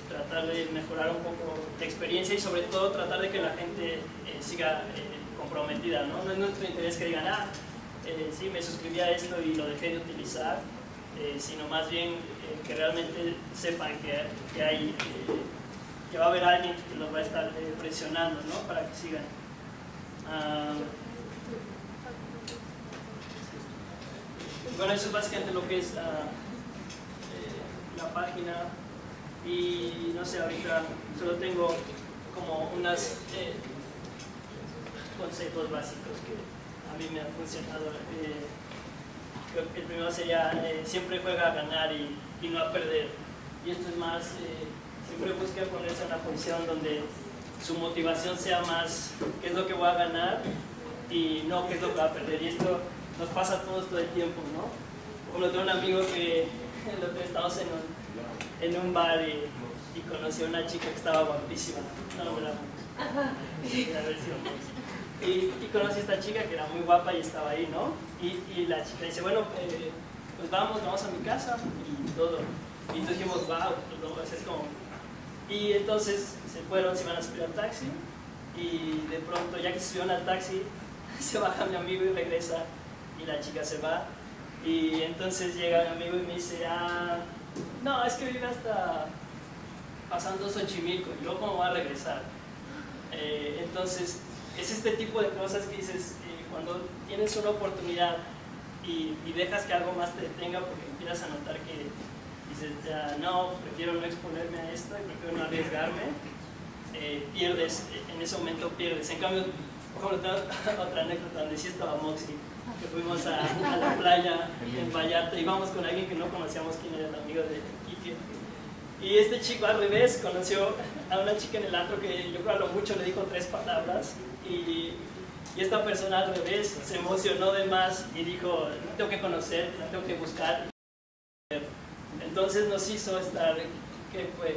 tratar de mejorar un poco la experiencia, y sobre todo tratar de que la gente siga comprometida, ¿no? No es nuestro interés que digan, sí, me suscribí a esto y lo dejé de utilizar, sino más bien que realmente sepan que hay que va a haber alguien que los va a estar presionando, ¿no? Para que sigan. Bueno, eso es básicamente lo que es la página, y no sé, ahorita solo tengo como unos consejos básicos que a mí me han funcionado. Creo que el primero sería siempre juega a ganar y no a perder. Y esto es más, siempre busca ponerse en una posición donde su motivación sea más qué es lo que voy a ganar y no qué es lo que voy a perder. Y esto nos pasa a todos todo el tiempo, ¿no? Como tengo un amigo que el otro día estábamos en un bar y conocí a una chica que estaba guapísima. No, ¿verdad? Y conocí a esta chica que era muy guapa y estaba ahí, ¿no? Y la chica dice, bueno, pues vamos a mi casa y todo. Y entonces dijimos, wow, pues es como... Y entonces se iban a subir al taxi y de pronto, ya que se subieron al taxi, se baja mi amigo y regresa y la chica se va. Y entonces llega mi amigo y me dice, no, es que vive hasta pasando Xochimilco, y luego cómo va a regresar. Entonces, es este tipo de cosas que dices, cuando tienes una oportunidad y dejas que algo más te detenga porque empiezas a notar que dices, no, prefiero no exponerme a esto y prefiero no arriesgarme, pierdes, en ese momento pierdes. En cambio, por ejemplo, otra anécdota donde sí estaba Moxie, que fuimos a la playa en Vallarta y íbamos con alguien que no conocíamos quién era el amigo de Quique. Y este chico al revés conoció a una chica en el antro que yo creo a lo mucho le dijo 3 palabras y esta persona al revés se emocionó de más y dijo, no tengo que conocer, no tengo que buscar. Entonces nos hizo estar, ¿qué fue?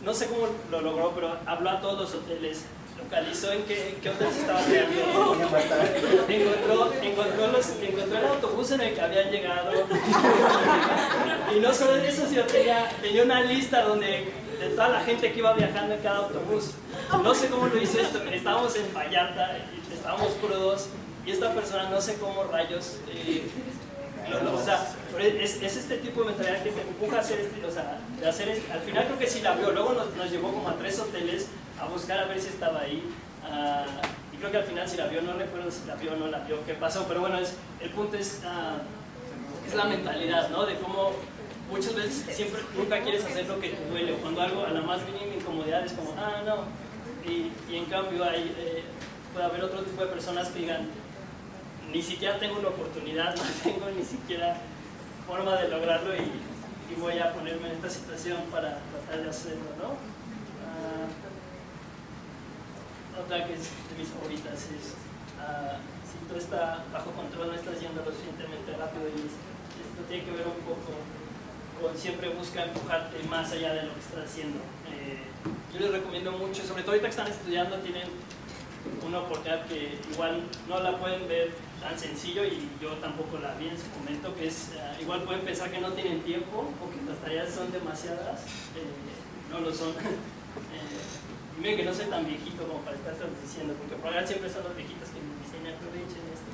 No sé cómo lo logró, pero habló a todos los hoteles, localizó en qué hoteles estaban quedando, encontró el autobús en el que habían llegado y no solo eso, sino tenía una lista de toda la gente que iba viajando en cada autobús. No sé cómo lo hizo esto, pero estábamos en Vallarta, estábamos crudos y esta persona no sé cómo rayos o sea, es este tipo de mentalidad que te empuja a hacer al final creo que sí la vio, luego nos llevó como a 3 hoteles a buscar a ver si estaba ahí y creo que al final sí la vio, no recuerdo si la vio o no la vio, qué pasó, pero bueno, el punto es la mentalidad, ¿no? De cómo muchas veces nunca quieres hacer lo que te duele, cuando algo a la más mínima incomodidad es como, no, y en cambio puede haber otro tipo de personas que digan, ni siquiera tengo una oportunidad, no tengo ni siquiera forma de lograrlo y voy a ponerme en esta situación para tratar de hacerlo, ¿no? Otra que es de mis favoritas es, si todo está bajo control, no estás yendo lo suficientemente rápido y esto tiene que ver un poco con siempre busca empujarte más allá de lo que estás haciendo. Yo les recomiendo mucho, sobre todo ahorita que están estudiando, tienen una oportunidad que igual no la pueden ver tan sencillo y yo tampoco la vi en su momento, que es, igual pueden pensar que no tienen tiempo o que las tareas son demasiadas, no lo son. Y miren que no soy tan viejito como para estar diciendo, porque por ahora siempre son los viejitos que me dicen aprovechen esto.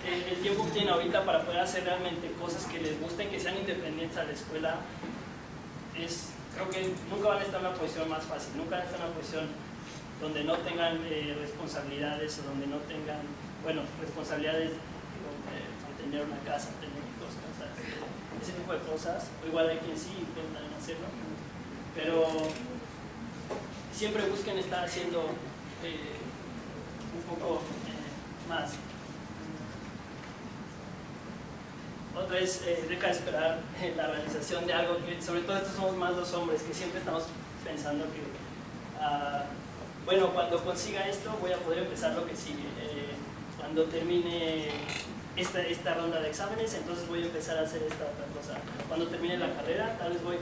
El tiempo que tienen ahorita para poder hacer realmente cosas que les gusten, que sean independientes a la escuela, creo que nunca van a estar en una posición más fácil, nunca van a estar en una posición donde no tengan responsabilidades o donde no tengan, responsabilidades de tener una casa, tener hijos, ese tipo de cosas, o igual hay quien sí intentan hacerlo, pero siempre busquen estar haciendo un poco más. Otra es, deja de esperar la realización de algo que, sobre todo estos somos más los hombres, que siempre estamos pensando que, cuando consiga esto voy a poder empezar lo que sigue. Cuando termine esta ronda de exámenes, entonces voy a empezar a hacer esta otra cosa. Cuando termine la carrera, tal vez voy...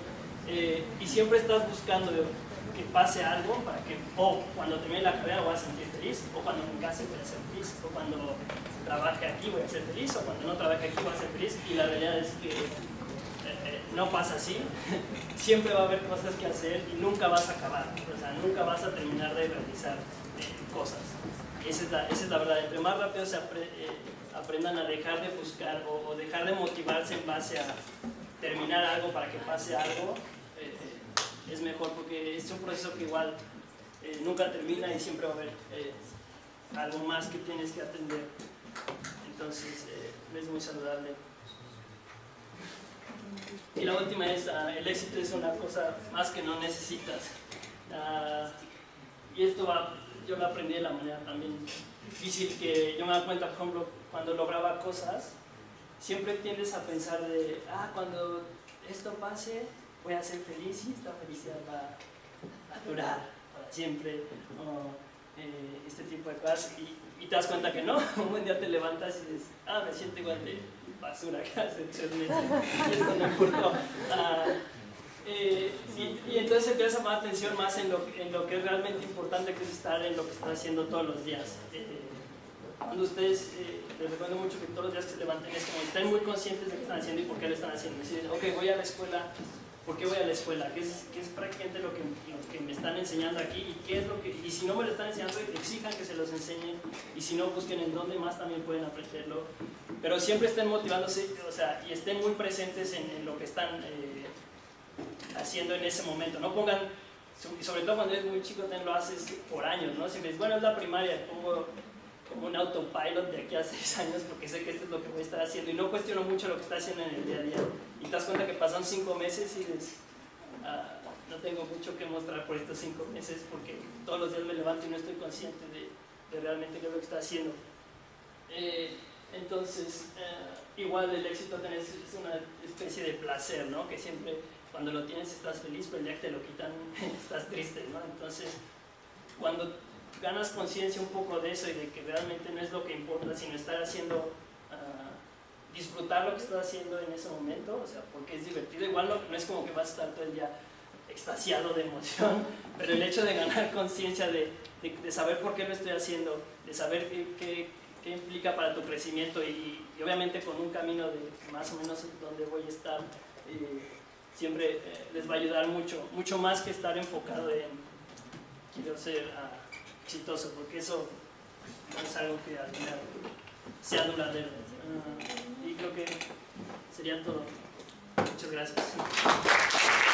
y siempre estás buscando que pase algo para que, cuando termine la carrera voy a sentir feliz, o cuando me case voy a ser feliz, o cuando trabaje aquí voy a ser feliz, o cuando no trabaje aquí voy a ser feliz, y la realidad es que no pasa así. Siempre va a haber cosas que hacer y nunca vas a acabar, o sea, nunca vas a terminar de realizar cosas. Esa es la verdad. Entre más rápido aprendan a dejar de buscar o dejar de motivarse en base a terminar algo para que pase algo, es mejor, porque es un proceso que igual nunca termina y siempre va a haber algo más que tienes que atender. Entonces es muy saludable. Y la última es, el éxito es una cosa más que no necesitas. y esto yo lo aprendí de la manera también difícil, que yo me doy cuenta, por ejemplo, cuando lograba cosas, siempre tiendes a pensar de, cuando esto pase, voy a ser feliz y esta felicidad va a durar para siempre, este tipo de cosas, y te das cuenta que no. Un buen día te levantas y dices, me siento igual de basura que hace 3 meses, y esto no importó. Y entonces empiezas a poner atención más en lo que es realmente importante, que es estar en lo que estás haciendo todos los días. Cuando ustedes, les recomiendo mucho que todos los días que se levanten es como estén muy conscientes de qué están haciendo y por qué lo están haciendo. Decir, ok, voy a la escuela, ¿por qué voy a la escuela? ¿Qué es prácticamente lo que me están enseñando aquí? Y si no me lo están enseñando, exijan que se los enseñen, y si no, busquen en dónde más también pueden aprenderlo. Pero siempre estén motivándose, y estén muy presentes en lo que están haciendo en ese momento. No pongan, sobre todo cuando eres muy chico, lo haces por años, ¿no? Si me dices, bueno, es la primaria, pongo como un autopilot de aquí a 6 años porque sé que esto es lo que voy a estar haciendo, y no cuestiono mucho lo que está haciendo en el día a día, y te das cuenta que pasan 5 meses y dices, no tengo mucho que mostrar por estos 5 meses porque todos los días me levanto y no estoy consciente de realmente qué es lo que está haciendo. Entonces, igual el éxito es una especie de placer, ¿no? Que siempre cuando lo tienes estás feliz, pero el día que te lo quitan estás triste, ¿no? Entonces, cuando ganas conciencia un poco de eso y de que realmente no es lo que importa, sino estar haciendo, disfrutar lo que estás haciendo en ese momento, porque es divertido. Igual no es como que vas a estar todo el día extasiado de emoción, pero el hecho de ganar conciencia de saber por qué lo estoy haciendo, de saber qué implica para tu crecimiento, y obviamente con un camino de más o menos donde voy a estar, siempre les va a ayudar mucho más que estar enfocado en quiero ser exitoso, porque eso no es algo que al final sea duradero. Y creo que sería todo. Muchas gracias.